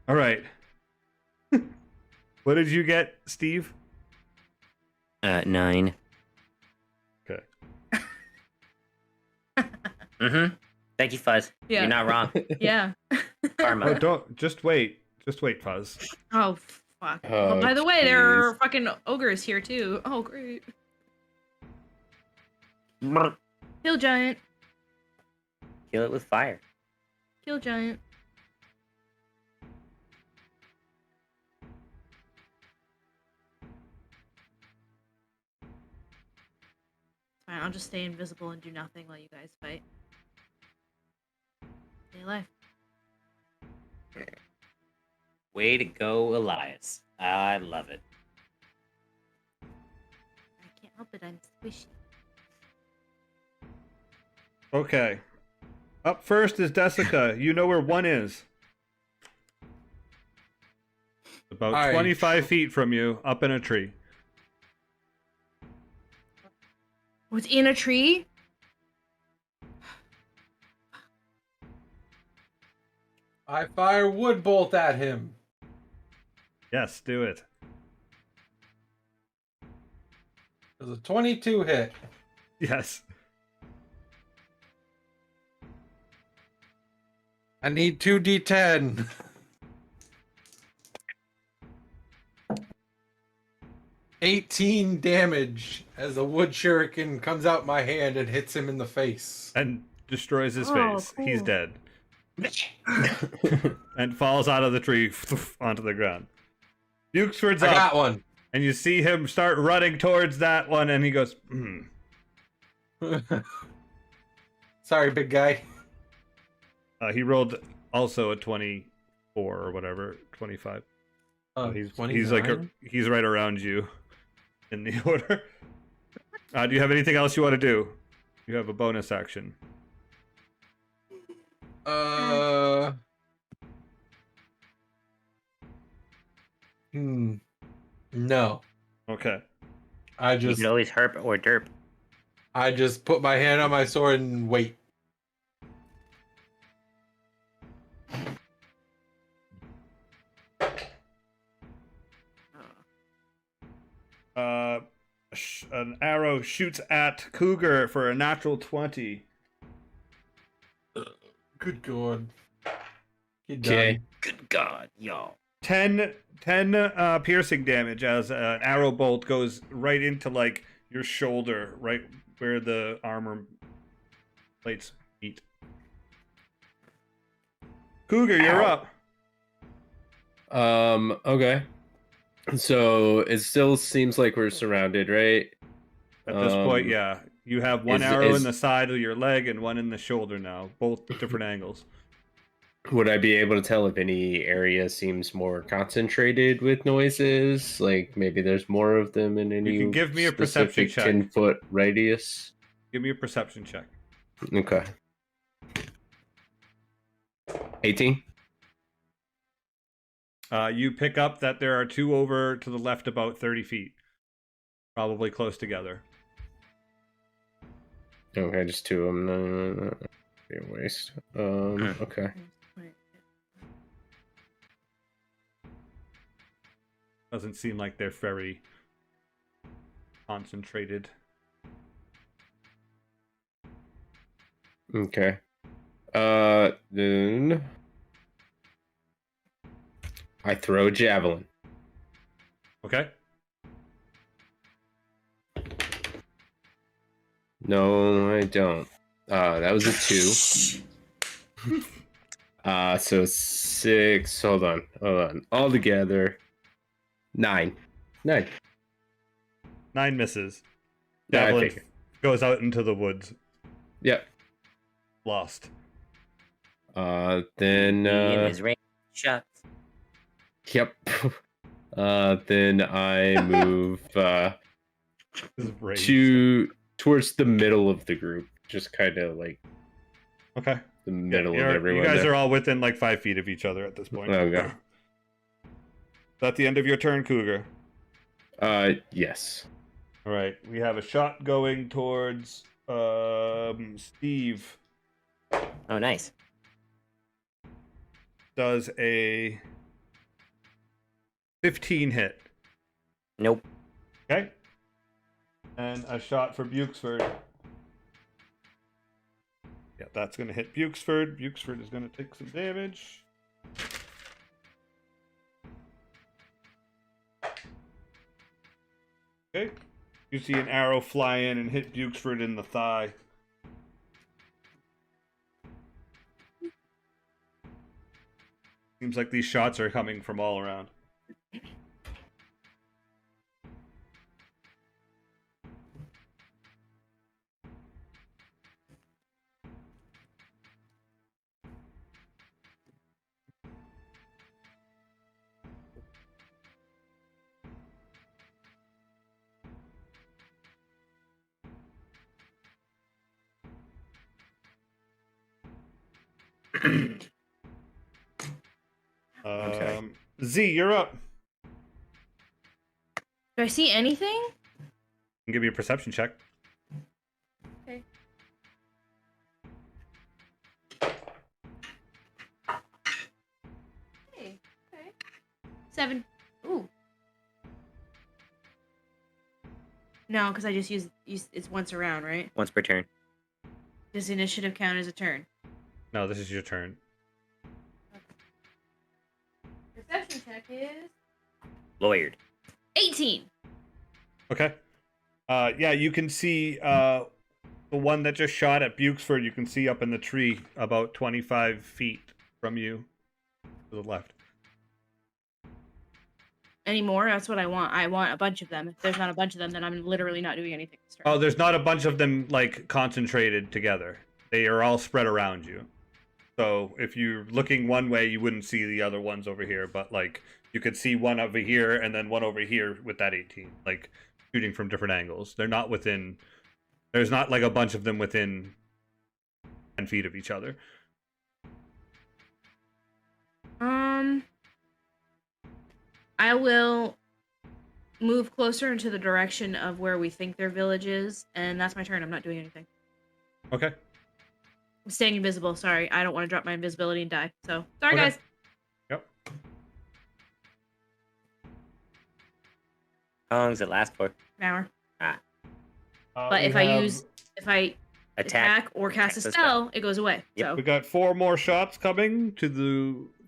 All right. What did you get, Steve? 9. Okay. Mm-hmm. Thank you, Fuzz. Yeah. You're not wrong. Yeah. Karma. Oh, don't just wait. Just wait, Fuzz. Oh, fuck. Oh, Oh, by the way, there are jeez. fucking ogres here too. Oh, great. Brr. Kill giant. Kill it with fire. Kill giant. Fine, I'll just stay invisible and do nothing while you guys fight. Stay alive. Way to go, Elias. I love it. I can't help it, I'm squishy. Okay. Up first is Desika. You know where 1 is. About All right. 25 feet from you, up in a tree. Was in a tree? I fire wood bolt at him. Yes, do it. Does a 22 hit? Yes. I need 2d10. 18 damage as a wood shuriken comes out my hand and hits him in the face. And destroys his Oh, face. He's cool. dead. And falls out of the tree onto the ground. Bukesford's I up. got one. And you see him start running towards that one, and he goes, Sorry, big guy. He rolled also a 24 or whatever, 25. Oh, He's like he's right around you in the order. Do you have anything else you want to do? You have a bonus action. No. Okay. You can always herp or derp. I just put my hand on my sword and wait. An arrow shoots at Cougar for a natural 20. Good God. Okay. Good God, y'all. 10 piercing damage as an arrow bolt goes right into like your shoulder, right where the armor plates meet. Cougar, you're up. Okay. So it still seems like we're surrounded, right? At this point, yeah. You have one is- arrow in is- the side of your leg and one in the shoulder now, both different angles. Would I be able to tell if any area seems more concentrated with noises? Like maybe there's more of them in any You can give me a perception specific check. 10-foot radius? Give me a perception check. Okay. 18? You pick up that there are two over to the left about 30 feet. Probably close together. Okay, just two of them. No. Be a waste. Okay. Doesn't seem like they're very concentrated. Okay. Then I throw a javelin. Okay. No, I don't. That was a 2. So 6. Hold on. All together, 9. 9. 9 misses. Yeah, I Javelin figured. goes out into the woods. Yep. Lost. In Then his range shots. yep. Then I move Rage. towards the middle of the group, just kind of like Okay. the middle of You everyone. guys there. are all within like 5 feet of each other at this point. Okay. Is that the end of your turn, Cougar? Yes. All right. We have a shot going towards Steve. Oh, nice. Does a 15 hit. Nope. Okay. And a shot for Bukesford. Yeah, that's going to hit Bukesford. Bukesford is going to take some damage. Okay. You see an arrow fly in and hit Bukesford in the thigh. Seems like these shots are coming from all around. I'm sorry. Z, you're up. Do I see anything? Can give you a perception check. Okay. Hey, okay. 7. Ooh. No, because I just use it's once around, right? Once per turn. Does initiative count as a turn? No, this is your turn. Perception check is Lawyered. 18. Okay. Yeah, you can see the one that just shot at Bukesford. You can see up in the tree about 25 feet from you to the left. Any more? That's what I want. I want a bunch of them. If there's not a bunch of them, then I'm literally not doing anything this turn. Oh, there's not a bunch of them like concentrated together. They are all spread around you. So if you're looking one way, you wouldn't see the other ones over here, but like you could see one over here and then one over here with that 18, like shooting from different angles. They're not within. There's not like a bunch of them within 10 feet of each other. I will move closer into the direction of where we think their village is, and that's my turn. I'm not doing anything. Okay. I'm staying invisible. Sorry, I don't want to drop my invisibility and die. So sorry, Okay. guys. Yep. How long does it last for? An hour. we But if I attack or cast a spell, it goes away. Yep. So We got 4 more shots coming to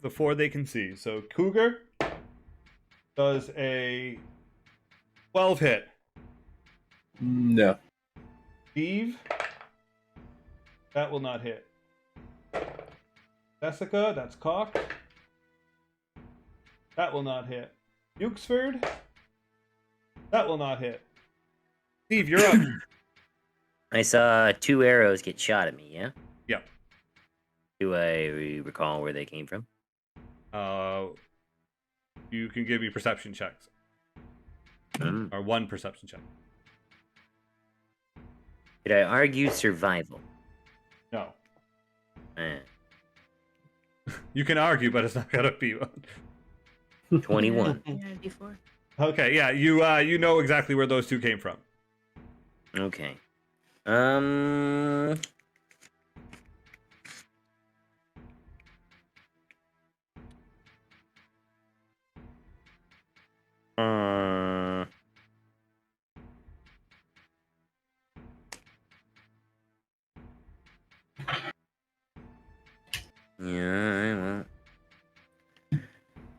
the 4 they can see. So Cougar does a 12 hit. No. Steve, that will not hit. Desika, that's cock. That will not hit. Bukesford, that will not hit. Steve, you're up. I saw 2 arrows get shot at me, yeah? Yep. Do I recall where they came from? You can give me perception checks. Or 1 perception check. Did I argue survival? No. Eh. You can argue, but it's not gonna be one. 21. Yeah, D4. Okay, yeah, you know exactly where those 2 came from. Okay. Yeah,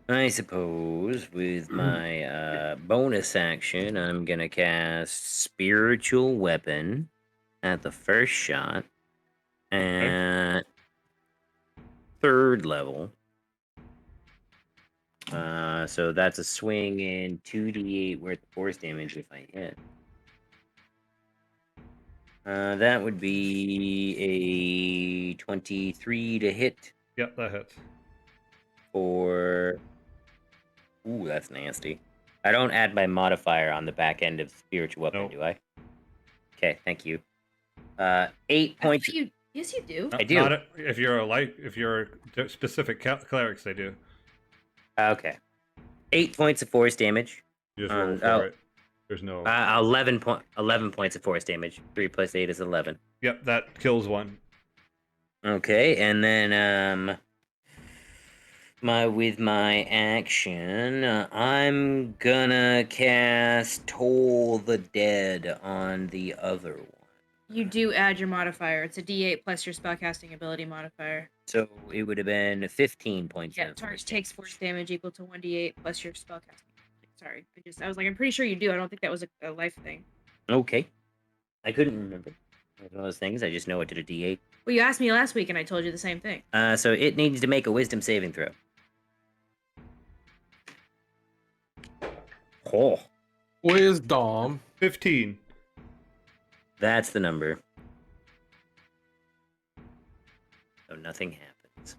I suppose with my bonus action, I'm gonna cast Spiritual Weapon at the first shot at 3rd level. So that's a swing and 2d8 worth of force damage if I hit. That would be a 23 to hit Yep, that hits. for Ooh, that's nasty. I don't add my modifier on the back end of spiritual weapon, Nope. do I? Okay, thank you. 8 points. Yes, you do. I do. Not if you're a specific clerics, they do. Okay. 8 points of force damage. You just roll for it. There's no. 11 points of force damage. 3 plus 8 is 11. Yep, that kills one. Okay, and then with my action, I'm gonna cast Toll the Dead on the other one. You do add your modifier. It's a D8 plus your spellcasting ability modifier. So it would have been 15 points. Yeah, target takes force damage equal to 1d8 plus your spellcasting. Sorry, I was like, I'm pretty sure you do. I don't think that was a life thing. Okay, I couldn't remember. It was one of those things. I just know it did a D8. Well, you asked me last week, and I told you the same thing. So it needs to make a Wisdom saving throw. Oh, Wisdom. 15. that's the number. So nothing happens.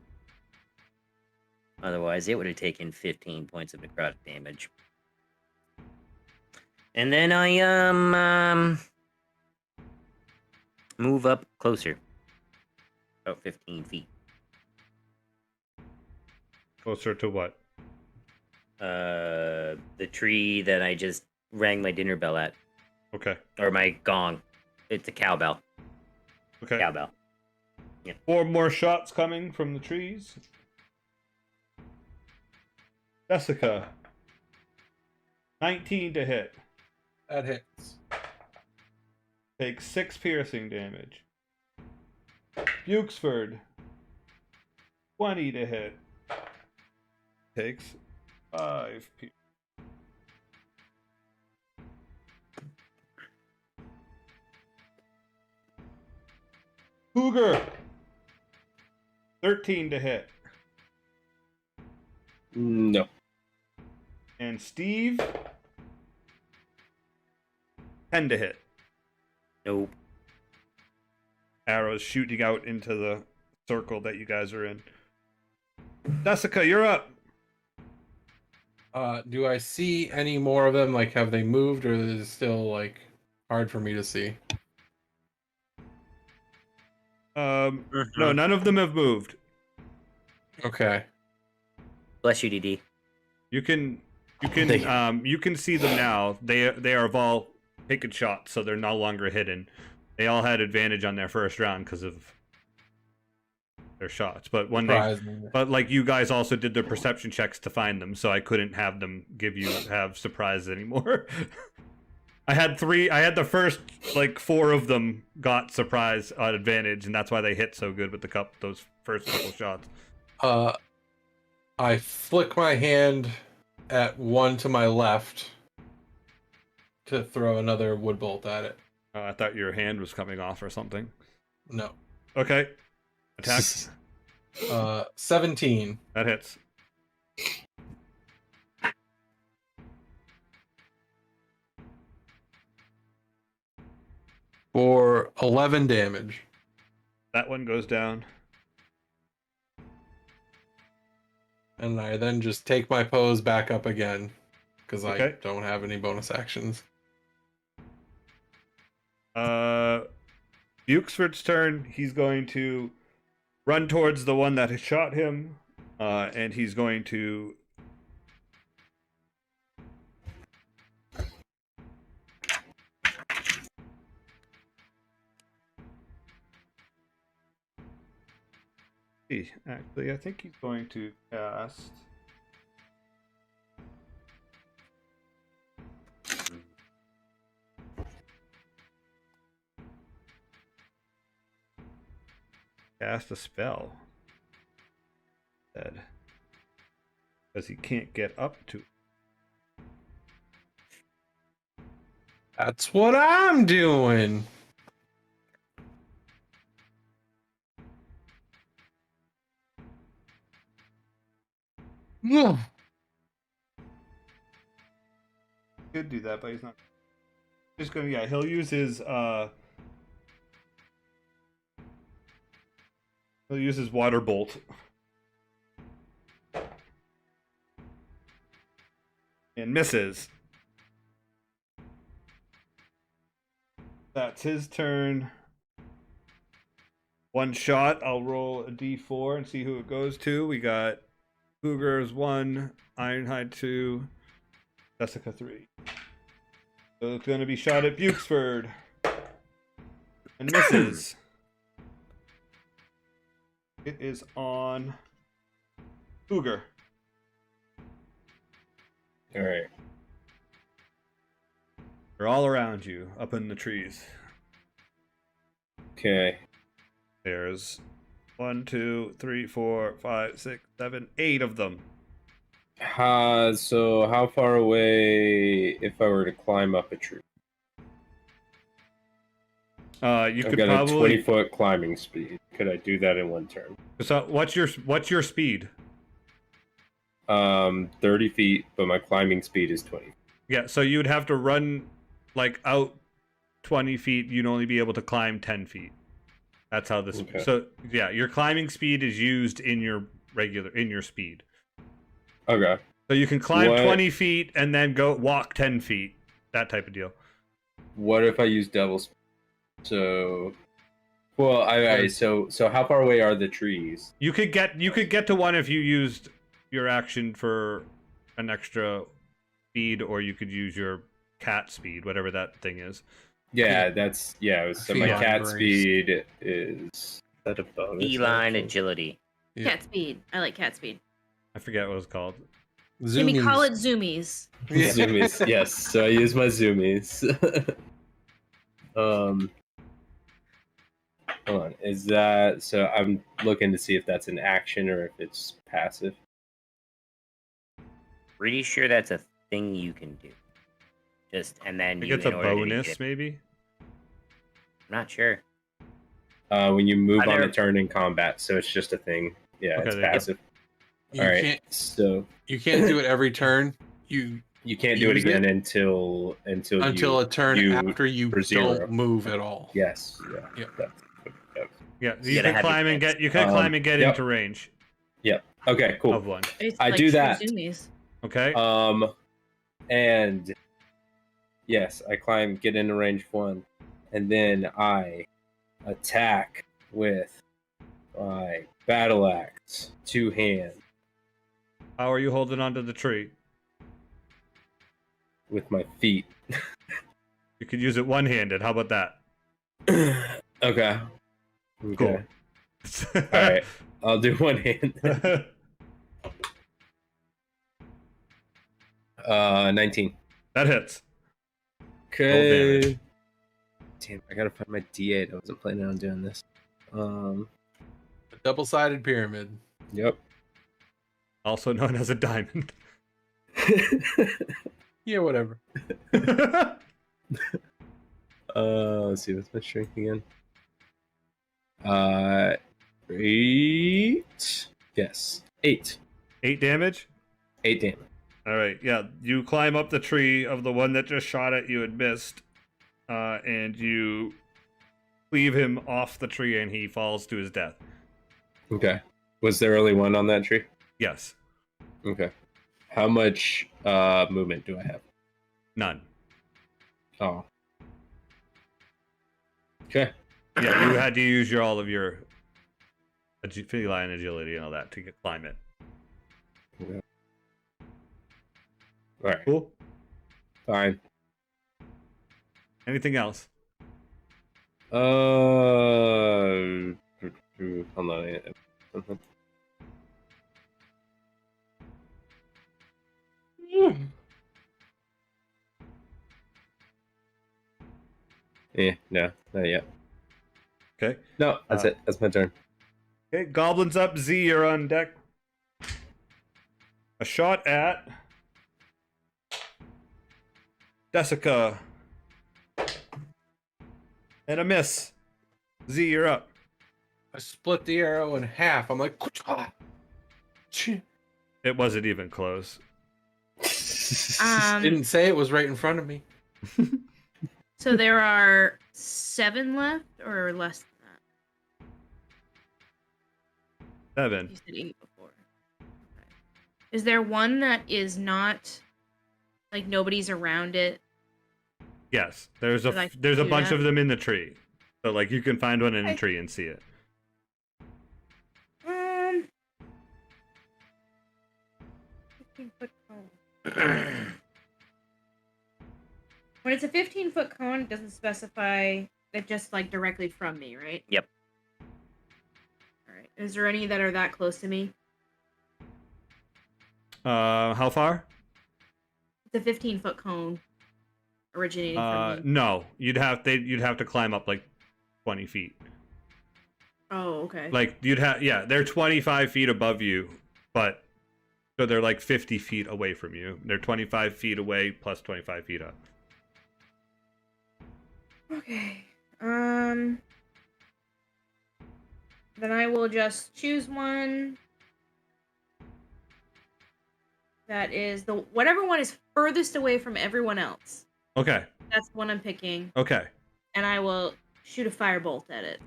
Otherwise, it would have taken 15 points of necrotic damage. And then I move up closer. About 15 feet. Closer to what? The tree that I just rang my dinner bell at. Okay. Or my gong. It's a cowbell. Okay. Cowbell. 4 more shots coming from the trees. Desika. 19 to hit. That hits. Takes 6 piercing damage. Bukesford. 20 to hit. Takes 5 piercing. Cougar. 13 to hit. No. And Steve. 10 to hit. Nope. Arrows shooting out into the circle that you guys are in. Desika, you're up. Do I see any more of them? Like, have they moved, or is it still like hard for me to see? No, none of them have moved. Okay. Bless you, DD. You can see them now. They are all taken shots, so they're no longer hidden. They all had advantage on their first round because of their shots. But like you guys also did the perception checks to find them, so I couldn't have them have surprises anymore. I had the first 4 of them got surprise on advantage, and that's why they hit so good with those first couple shots. I flick my hand at one to my left to throw another wood bolt at it. I thought your hand was coming off or something. No. Okay. Attack. 17. That hits. For 11 damage. That one goes down. And I then just take my pose back up again, because Okay. I don't have any bonus actions. Bukesford's turn. He's going to run towards the one that has shot him, and he's going to actually, I think he's going to cast a spell. Because he can't get up to. That's what I'm doing. Ugh. Could do that, but he's not. Just going. Yeah, he'll use his. He'll use his water bolt. and misses. That's his turn. One shot. I'll roll a d4 and see who it goes to. We got Cougars 1, Ironhide 2, Desika 3. So it's going to be shot at Bukesford. And misses. It is on Cougar. All right. They're all around you, up in the trees. Okay. There's 1, 2, 3, 4, 5, 6, 7, 8 of them. So how far away if I were to climb up a tree? You I've could got probably a 20-foot climbing speed. Could I do that in one turn? So what's your speed? 30 feet, but my climbing speed is 20. Yeah, so you'd have to run like out 20 feet. You'd only be able to climb 10 feet. That's how this. Okay. So yeah, your climbing speed is used in your speed. Okay. So you can climb 20 feet and then go walk 10 feet. That type of deal. What if I use double speed? So, well, so how far away are the trees? You could get to one if you used your action for an extra speed, or you could use your cat speed, whatever that thing is. Yeah, so my cat speed is that a bonus? Feline agility. Yeah. Cat speed. I like cat speed. I forget what it was called. Can we call it zoomies? Yeah. Zoomies, yes. So I use my zoomies. Hold on. Is that so? I'm looking to see if that's an action or if it's passive. Pretty sure that's a thing you can do. And then I think you it's a in order to bonus, get- maybe. I'm not sure. When you move I on never- a turn in combat, so it's just a thing. Yeah, Okay, it's there you go. passive. You All right. can't So you can't do it every turn. You you can't do it Use it again until a turn you after you for zero. don't move at all. Yes. Yeah. Yep. Yep. Yeah, You you gotta could have your climb and pets. climb and get Yep. into range Okay. Cool. of one. It's I like do true that. Zoomies. Okay. And yes, I climb, get into range 1, and then I attack with my battle axe, 2 hand, How are you holding onto the tree? with my feet. You could use it one-handed. How about that? Okay. Cool. All right. I'll do 1 hand. 19. That hits. Okay. damage. Damn, I gotta find my D8. I wasn't planning on doing this. A double-sided pyramid. Yep. Also known as a diamond. Yeah, whatever. Let's see, what's my strength again? 8. Yes, 8. 8 damage? 8 damage. All right, yeah. You climb up the tree of the one that just shot at you and missed, and you cleave him off the tree, and he falls to his death. Okay. Was there only one on that tree? Yes. Okay. How much movement do I have? None. Oh. Okay. Yeah, you had to use all of your feline agility and all that to climb it. Okay. All right. Cool. Fine. Anything else? Hold on. No, not yet. Okay. No, that's it. That's my turn. Okay, goblins up. Z, you're on deck. A shot at Desika. And a miss. Z, you're up. I split the arrow in half. I'm like, It wasn't even close. didn't say it was right in front of me. So there are 7 left, or less than that. 7. You said 8 before. Okay. Is there one that is not Like nobody's around it. Yes, there's a Like, there's a do bunch that? of them in the tree. So like you can find one in a Okay. tree and see it. 15-foot cone. When it's a 15-foot cone, it doesn't specify it just like directly from me, right? Yep. All right. Is there any that are that close to me? How far? It's a 15-foot cone originating from me. No, you'd have to climb up like 20 feet. Oh, okay. Like they're 25 feet above you, but so they're like 50 feet away from you. They're 25 feet away plus 25 feet up. Okay. Then I will just choose one that is whatever one is furthest away from everyone else. Okay. That's the one I'm picking, Okay. and I will shoot a firebolt at it.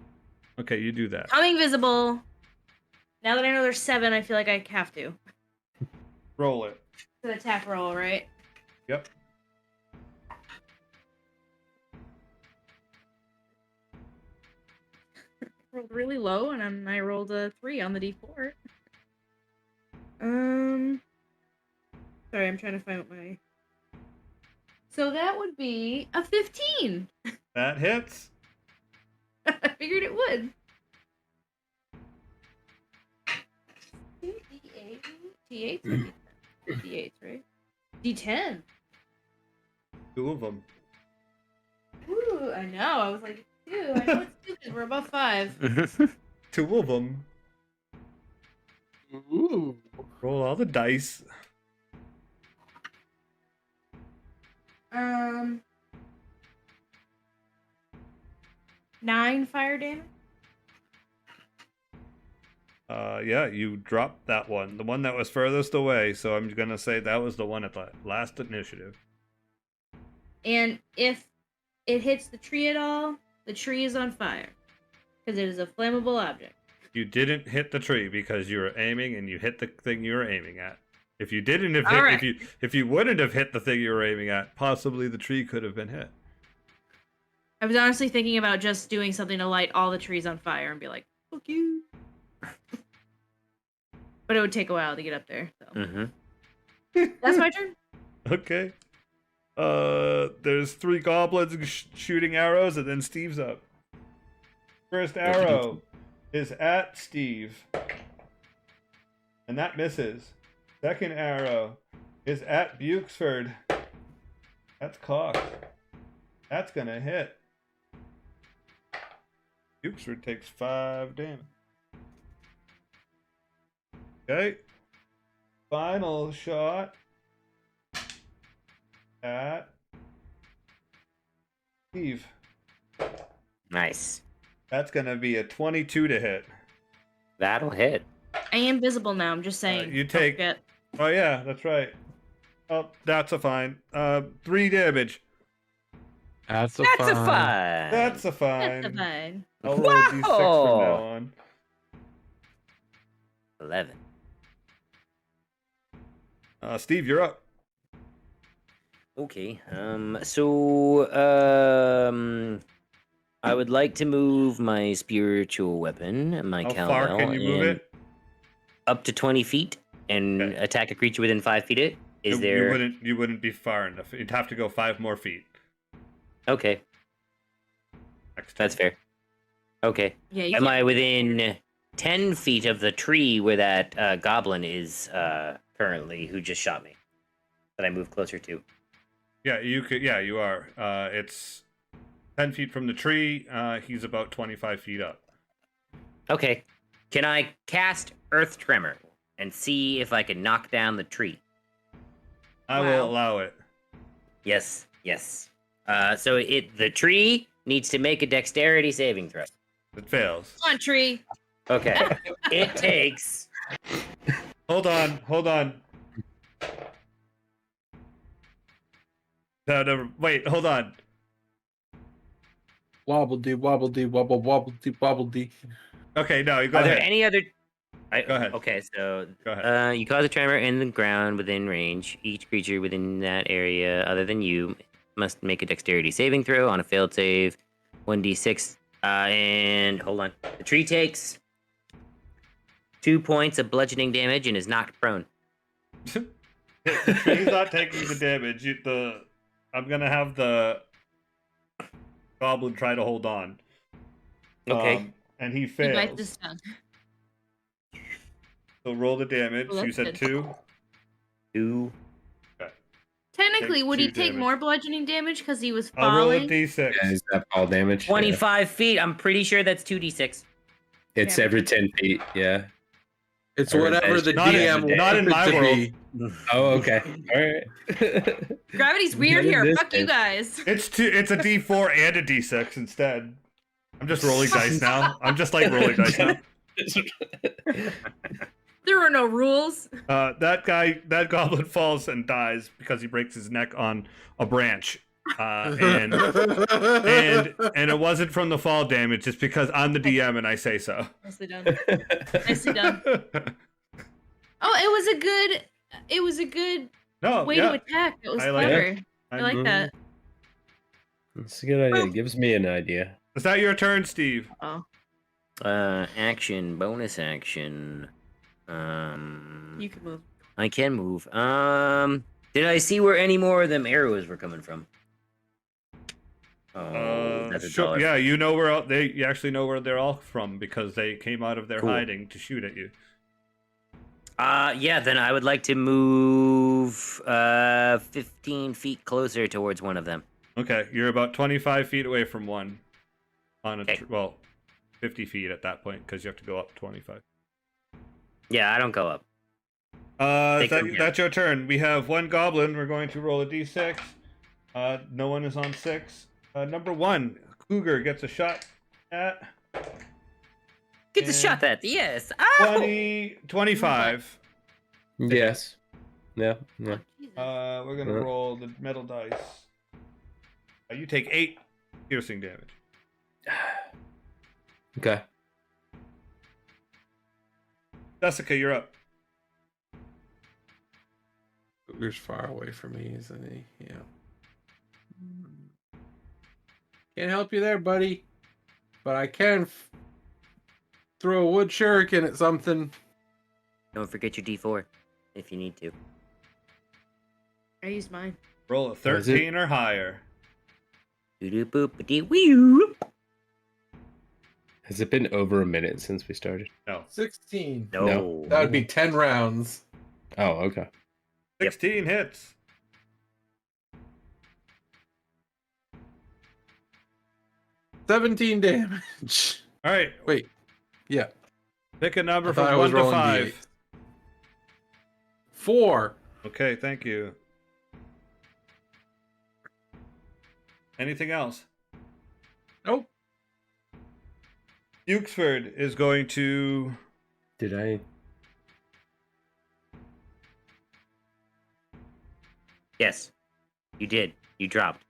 Okay, you do that. Coming visible. Now that I know there's 7, I feel like I have to. Roll it. It's an attack roll, right? Yep. Rolled really low, and I rolled a 3 on the d4. Sorry, I'm trying to find what my. So that would be a 15. That hits. I figured it would. 2d8, D8, D8, right? D10. 2 of them. Ooh, I know. I was like, 2. I know it's 2 because we're above 5. 2 of them. Ooh. Roll all the dice. 9 fire damage. Yeah, you dropped that one. The one that was furthest away, so I'm gonna say that was the one at the last initiative. And if it hits the tree at all, the tree is on fire. Because it is a flammable object. You didn't hit the tree because you were aiming and you hit the thing you were aiming at. If you didn't have hit, Alright. if you wouldn't have hit the thing you were aiming at, possibly the tree could have been hit. I was honestly thinking about just doing something to light all the trees on fire and be like, fuck you. But it would take a while to get up there. So. That's my turn. Okay. There's 3 goblins shooting arrows, and then Steve's up. First arrow is at Steve, and that misses. Second arrow is at Bukesford. That's cocked. That's gonna hit. Bukesford takes 5 damage. Okay. Final shot at Steve. Nice. That's gonna be a 22 to hit. That'll hit. I am visible now. I'm just saying. You Don't take- forget. Oh yeah, that's right. Oh, that's a fine. 3 damage. That's a That's fine. a 5. That's a fine. That's a fine. I'll roll a d6 from now Wow. on. 11. Steve, you're up. Okay. I would like to move my spiritual weapon, my How cowbell, far can you move and it? up to 20 feet and Okay. attack a creature within 5 feet of it. Is You there? you wouldn't be far enough. You'd have to go 5 more feet. Okay, Next that's turn. fair. Okay. Yeah. You Am can't- I within 10 feet of the tree where that goblin is currently, who just shot me? That I move closer to. Yeah, you could. Yeah, you are. It's 10 feet from the tree. He's about 25 feet up. Okay. Can I cast Earth Tremor and see if I can knock down the tree? I Wow. will allow it. Yes. Yes. So the tree needs to make a dexterity saving throw. It fails. Come on, tree. Okay. It takes. Hold on. No, never. Wait, hold on. Wobble dee wobble dee wobble wobble dee wobble dee. Okay, no, you go Are there ahead. any other? Go ahead. Okay, so Go ahead. you cause a tremor in the ground within range. Each creature within that area, other than you, must make a dexterity saving throw. On a failed save, 1d6. And hold on. The tree takes 2 points of bludgeoning damage and is knocked prone. The tree's not taking the damage. I'm gonna have the goblin try to hold on. Okay. And he He fails. bites his tongue. So roll the damage. Well, You that's said good. 2. 2. Technically, Take would he 2 take damage. more bludgeoning damage because he was I'll roll a falling? d6. Yeah, is that fall damage? 25 feet. I'm pretty sure that's 2d6. Yeah. It's Yeah. every 10 feet. Yeah. It's Or whatever the not in- DM not in wants my it to world. be. Oh, okay. All right. Gravity's weird None of here. this Fuck you is- guys. It's a d4 and a d6 instead. I'm just rolling dice now. I'm just like rolling dice now. There were no rules. That goblin falls and dies because he breaks his neck on a branch. And it wasn't from the fall damage, it's because I'm the DM and I say so. Nicely done. Nicely done. Oh, it was a good No, way yeah. to attack. It was I like clever. I like Mhm. that. That's a good idea. It gives me an idea. Is that your turn, Steve? Oh, Action, bonus action. you can move. I can move. Did I see where any more of them arrows were coming from? Oh, that's a Sure, dollar. yeah, you actually know where they're all from because they came out of their Cool. hiding to shoot at you. Yeah, then I would like to move 15 feet closer towards one of them. Okay, you're about 25 feet away from one. Okay. 50 feet at that point because you have to go up 25. Yeah, I don't go up. Take them down. That's your turn. We have one goblin. We're going to roll a d6. No one is on 6. Number 1, Cougar gets a shot at Get the And- shot at, yes. Ow! 25. Yes. Yeah. Yeah. Jesus. We're gonna roll the metal dice. You take 8 piercing damage. Okay. Desika, you're up. Cougar's far away from me, isn't he? Yeah. Can't help you there, buddy. But I can throw a wood shuriken at something. Don't forget your D4 if you need to. I used mine. Roll a is it? 13 or higher. Doo-doo-boop-a-dee-wee-oo. Has it been over a minute since we started? No. 16. No. That would be 10 rounds. Oh, okay. 16 hits. $17 damage. All right. Wait. Yeah. Pick a number I thought I from was 1 to rolling 5. D8s. 4. Okay, thank you. Anything else? Nope. Ukesford is going to. Did I? Yes, you did. You dropped.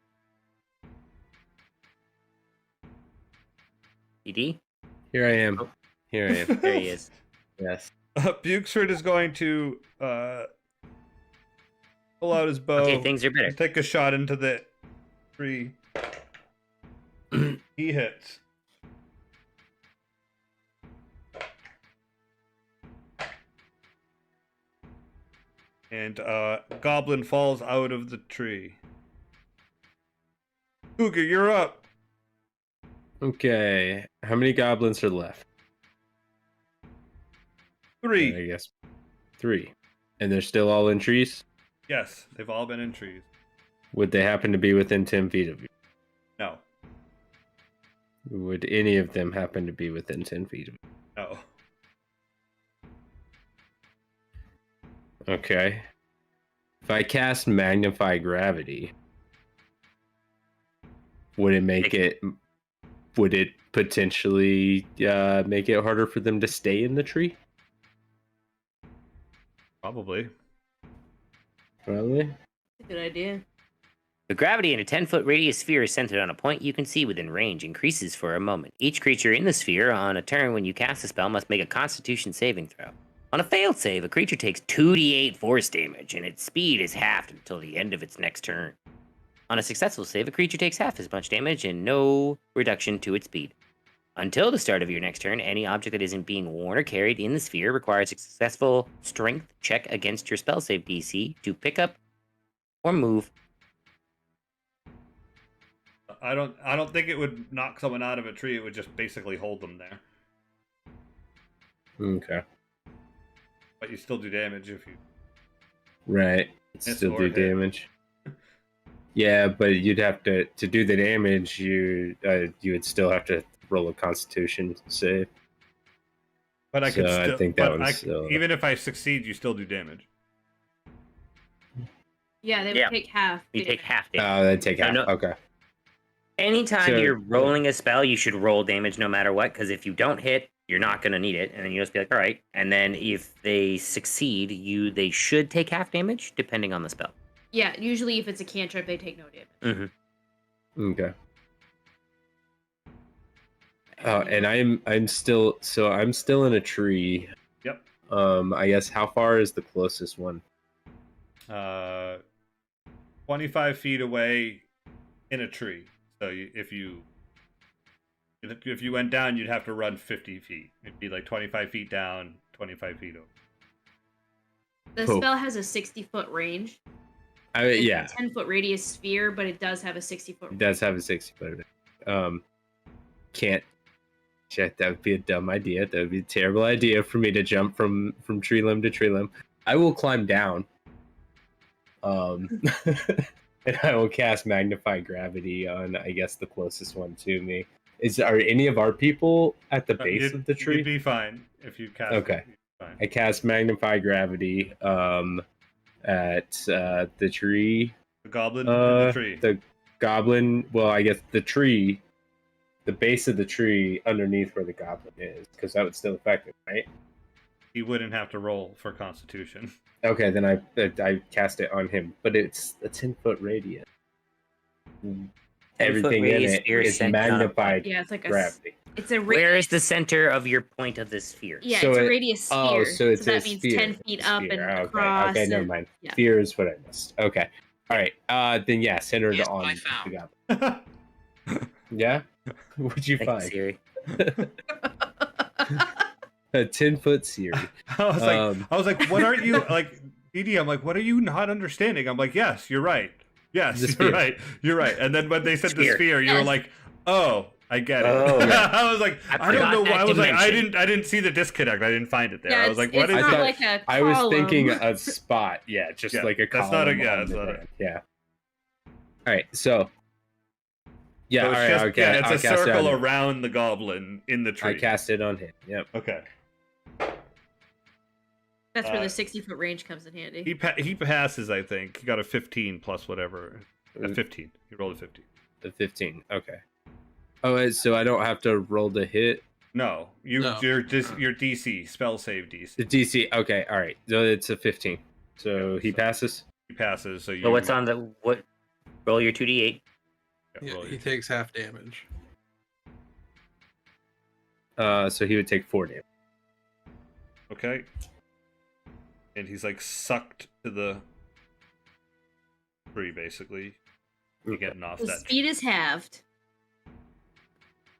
ED? Here I am. Oh. Here I am. There he is. Yes. Bukesford is going to pull out his bow. Okay, things are better. Take a shot into the tree. He hits. And Goblin falls out of the tree. Cougar, you're up. Okay. How many goblins are left? 3. I guess 3. And they're still all in trees? Yes, they've all been in trees. Would they happen to be within 10 feet of you? No. Would any of them happen to be within 10 feet of you? No. Okay. If I cast Magnify Gravity, would it make it... Would it potentially make it harder for them to stay in the tree? Probably. Probably. Good idea. The gravity in a 10-foot radius sphere is centered on a point you can see within range, increases for a moment. Each creature in the sphere on a turn when you cast a spell must make a Constitution saving throw. On a failed save, a creature takes 2d8 force damage, and its speed is halved until the end of its next turn. On a successful save, a creature takes half as much damage and no reduction to its speed. Until the start of your next turn, any object that isn't being worn or carried in the sphere requires a successful strength check against your spell save DC to pick up or move. I don't think it would knock someone out of a tree. It would just basically hold them there. Okay. But you still do damage if you. Right. Miss Still or do hit. damage. Yeah, but you'd have to do the damage. You would still have to roll a Constitution save. But I could So I still. think that but one's still- even if I succeed, you still do damage. Yeah, they would Yeah. take half. You damage. take half damage. Oh, they take So half. no- Okay. Anytime So- you're rolling a spell, you should roll damage no matter what, because if you don't hit, you're not going to need it, and then you just be like, all right. And then if they succeed, they should take half damage, depending on the spell. Yeah, usually if it's a cantrip, they take no damage. Mm-hmm. Okay. And I'm still in a tree. Yep. I guess how far is the closest one? 25 feet away in a tree. So if you went down, you'd have to run 50 feet. It'd be like 25 feet down, 25 feet over. The Cool. spell has a 60-foot range. I It's yeah, a 10-foot radius sphere, but it does have a 60-foot it range. does have a 60-foot. Can't. Shit, that would be a dumb idea. That would be a terrible idea for me to jump from tree limb to tree limb. I will climb down. And I will cast Magnify Gravity on, I guess, the closest one to me. Are any of our people at the base of the tree? You'd be fine if you cast. Okay. It, you'd be fine. I cast Magnify Gravity at the tree. The goblin in the tree. The goblin. Well, I guess the tree, the base of the tree underneath where the goblin is, because that would still affect it, right? He wouldn't have to roll for Constitution. Okay, then I cast it on him, but it's a 10-foot radius. Everything in radius it sphere is centered on a magnified Yeah, it's like gravity. It's a Where is the center of your point of the sphere? Yeah, So it's a it- radius sphere. Oh, so it's that a means sphere. 10 feet up and Sphere, okay. across. Okay, never and- mind. yeah. Sphere is what I missed. Okay, all right. Then yeah, centered Here's on what I the found. goblin. Yeah, what'd you Thank you, find? Siri. A 10-foot Siri. I was like, what are you like, DD? I'm like, what are you not understanding? I'm like, yes, you're right. Yes, The you're sphere. right. You're right. And then when they said the Sphere. sphere, you were Yes. like, oh, I get it. Oh, yeah. I was like, I I don't forgot know that why. I was like, dimension. I didn't see the disconnect. I didn't find it there. Yeah, I was like, it's what is not I thought- like a I was column. thinking a spot. Yeah, just Yeah, like a that's column. not a- yeah, on that's the not a- band. Yeah. All right, so. Yeah, So all it's right. just, Okay, yeah, it's I'll a cast it circle on him. around the goblin in the I tree. cast it on him. Yep. Okay. That's where uh, the 60-foot range comes in handy. He passes, I think. He got a 15 plus whatever. A 15. He rolled a 15. The 15. Okay. Oh, so I don't have to roll the hit. No, your DC spell save DC. The DC. Okay. All right. So it's a 15. So he passes. He passes. So you. So what's on the what? Roll your 2d8. Yeah, Yeah, roll he your- takes half damage. So he would take 4 damage. Okay. And he's like sucked to the tree, basically. You're getting off The that. speed is halved.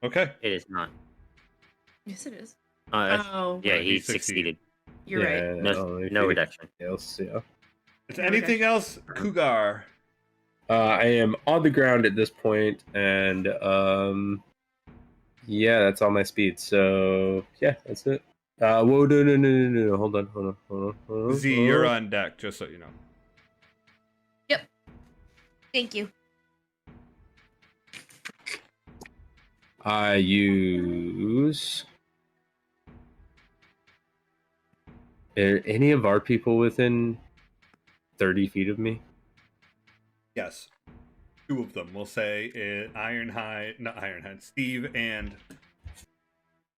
Okay. It is not. Yes, it is. That's- Oh, yeah, Right, he he succeeded. succeeded. you're right. No, if no you- reduction. Else, yeah. Is anything else, Cougar? I am on the ground at this point, and yeah, that's all my speed. So yeah, that's it. Whoa, no. Hold on. Z, you're on deck, just so you know. Thank you. I use. Are any of our people within 30 feet of me? Yes. Two of them. We'll say not Ironhide, Steve and.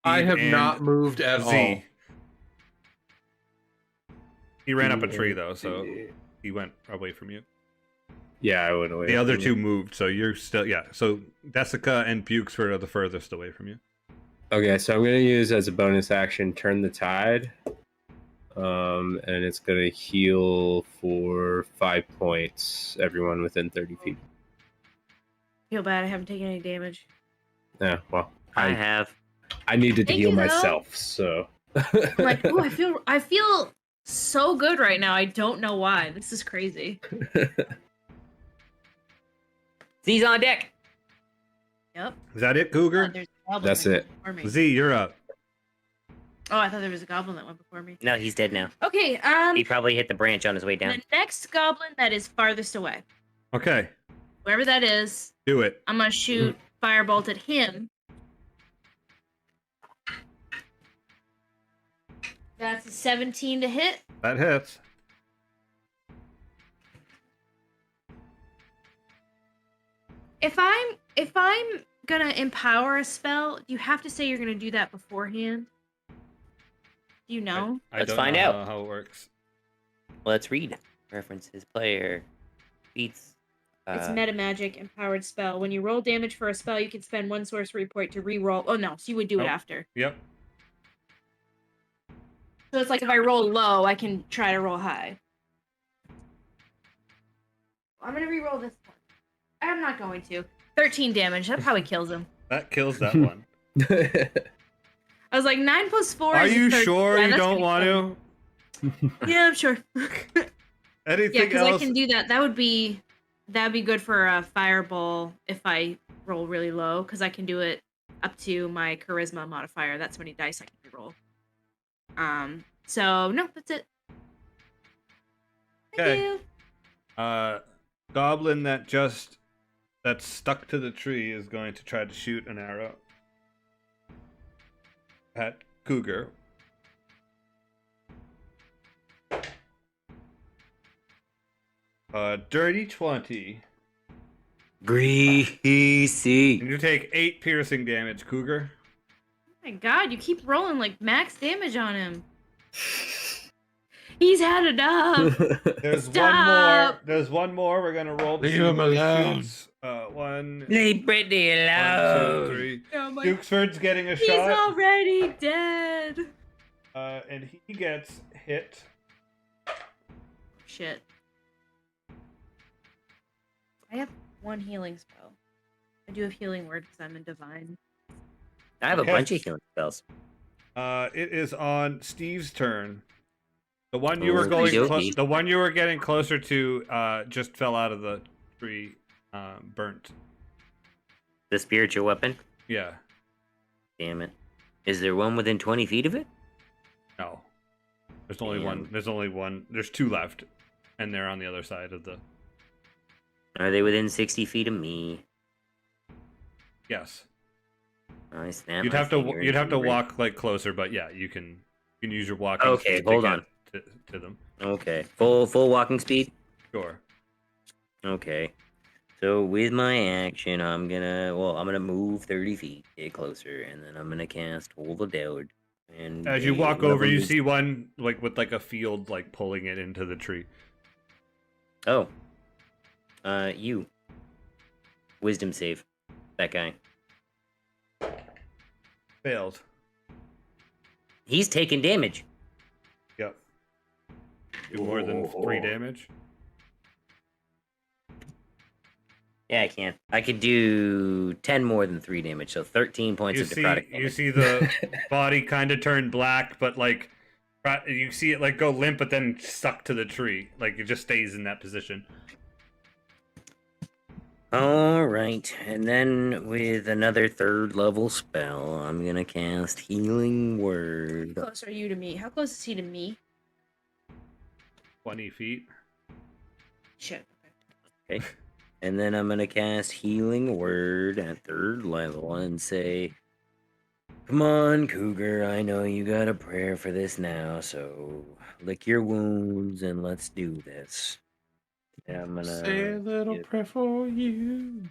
I Steve have and not moved at all. Z. He ran up a tree though, so he went away from you. Yeah, I went away. The other from two you. moved, so you're still So Desika and Bukesford are the furthest away from you. Okay, so I'm gonna use as a bonus action Turn the Tide. And it's gonna heal for 5 points, everyone within 30 feet. Feel bad. I haven't taken any damage. Yeah, well, I have. I needed to Thank heal you, though. myself, so. I'm like, oh, I feel so good right now. I don't know why. This is crazy. Z's on deck. Yep. Is that it, Oh, Cougar? there's a goblin That's that it. went before me. Z, you're up. Oh, I thought there was a goblin that went before me. No, he's dead now. Okay. He probably hit the branch on his way down. The next goblin that is farthest away, Okay, wherever that is, do it. I'm gonna shoot firebolt at him. That's a 17 to hit. That hits. If I'm gonna empower a spell, you have to say you're gonna do that beforehand. Do you know? I Let's don't find know out. how it works. Let's read. References player. Beats. It's meta magic empowered spell. When you roll damage for a spell, you can spend 1 sorcery point to re-roll. Oh no, so you would do it Nope. after. Yep. So it's like if I roll low, I can try to roll high. I'm gonna re-roll this one. I'm not going to. 13 damage. That probably kills him. That kills that one. I was like 9 plus 4. Are is you 13. sure Yeah, you that's don't gonna want kill to? him. Yeah, I'm sure. Anything Yeah, because else? I can do that. That'd be good for a fireball if I roll really low, because I can do it up to my charisma modifier. That's how many dice I can roll. So no, that's it. Thank Okay. you. Goblin that's stuck to the tree is going to try to shoot an arrow at Cougar. Dirty 20. Greasy. And you take 8 piercing damage, Cougar. Oh my god, you keep rolling like max damage on him. He's had enough. There's Stop. one more. We're gonna roll. Leave two him more alone. shoots. One, Leave Brittany 1, 2, alone. 3. Oh my- Dukesford's getting a He's shot. already dead. And he gets hit. Shit. I have 1 healing spell. I do have healing word because I'm a divine. I have Okay. a bunch of healing spells. It is on Steve's turn. The one you were Okey-dokey. the one you were getting closer to, just fell out of the tree, burnt. The spiritual weapon. Yeah. Damn it. Is there one within 20 feet of it? No. There's only Damn. one. There's only one. There's 2 left, and they're on the other side of the. Are they within 60 feet of me? Yes. I snap You'd my have to finger you'd have into to the walk like closer, but yeah, you can use your walking. Okay, speed to hold get on. to them. Okay. Full walking speed? Sure. Okay. So with my action, I'm gonna move 30 feet, get closer, and then I'm gonna cast Hold the Dowd. And As you they- walk one of over, them you is- see one like with like a field like pulling it into the tree. Oh. You. Wisdom save. That guy. Failed. He's taking damage. Yep. Do more than 3 damage. Yeah, I can. I could do 10 more than 3 damage, so 13 points You of see, necrotic you damage. see the body kind of turn black, but like you see it like go limp, but then stuck to the tree. Like it just stays in that position. All right, and then with another 3rd level spell, I'm gonna cast Healing Word. How close are you to me? How close is he to me? 20 feet. Shit. Okay. And then I'm gonna cast Healing Word at 3rd level and say, "Come on, Cougar, I know you got a prayer for this now, so lick your wounds and let's do this." And I'm gonna Say a little get- prayer for you.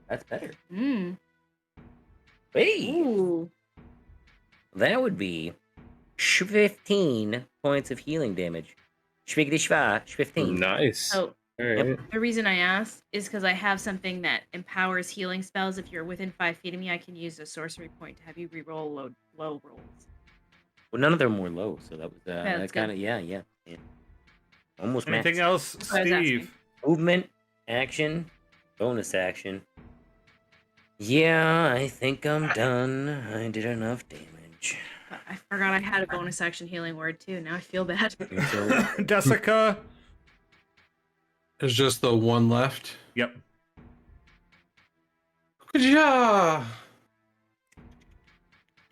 That's better. Mm. Hey, Ooh. that would be 15 points of healing damage. Schwiggity schwa, 15. Nice. So All right. the reason I asked is because I have something that empowers healing spells. If you're within 5 feet of me, I can use a sorcery point to have you reroll low rolls. Well, none of them were low, so that was that's that kind of yeah. Almost max. Anything else, That's what I was asking. Steve? Movement, action, bonus action. Yeah, I think I'm done. I did enough damage. But I forgot I had a bonus action healing word too. Now I feel bad. So, Desika? There's just the one left. Yep. Yeah.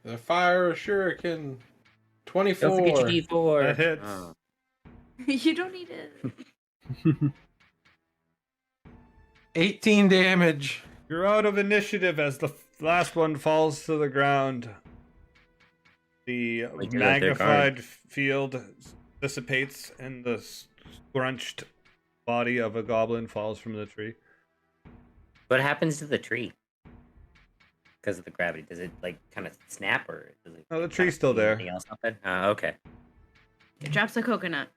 The fire shuriken. don't forget your 24. D4. That hits. Oh. You don't need it. 18 damage. You're out of initiative as the last one falls to the ground. The Like you're at their magnified field dissipates and the scrunched body of a goblin falls from the tree. What happens to the tree? Because of the gravity, does it like kind of snap or does it? No, the like, tree's kinda still do there. anything else happen? Okay. It drops a coconut.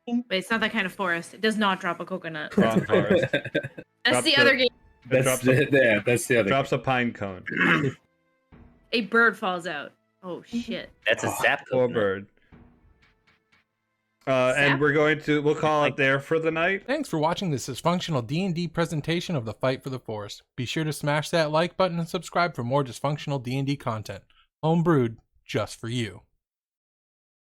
But it's not that kind of forest. It does not drop a coconut. Wrong forest. That's drops the a- other game. It That's drops a, that's the other. drops a pine cone. A bird falls out. Oh shit. That's a sap Poor coconut. bird. Sap? And we'll call it there for the night. Thanks for watching this dysfunctional D&D presentation of the Fight for the Forest. Be sure to smash that like button and subscribe for more dysfunctional D&D content. Homebrewed just for you.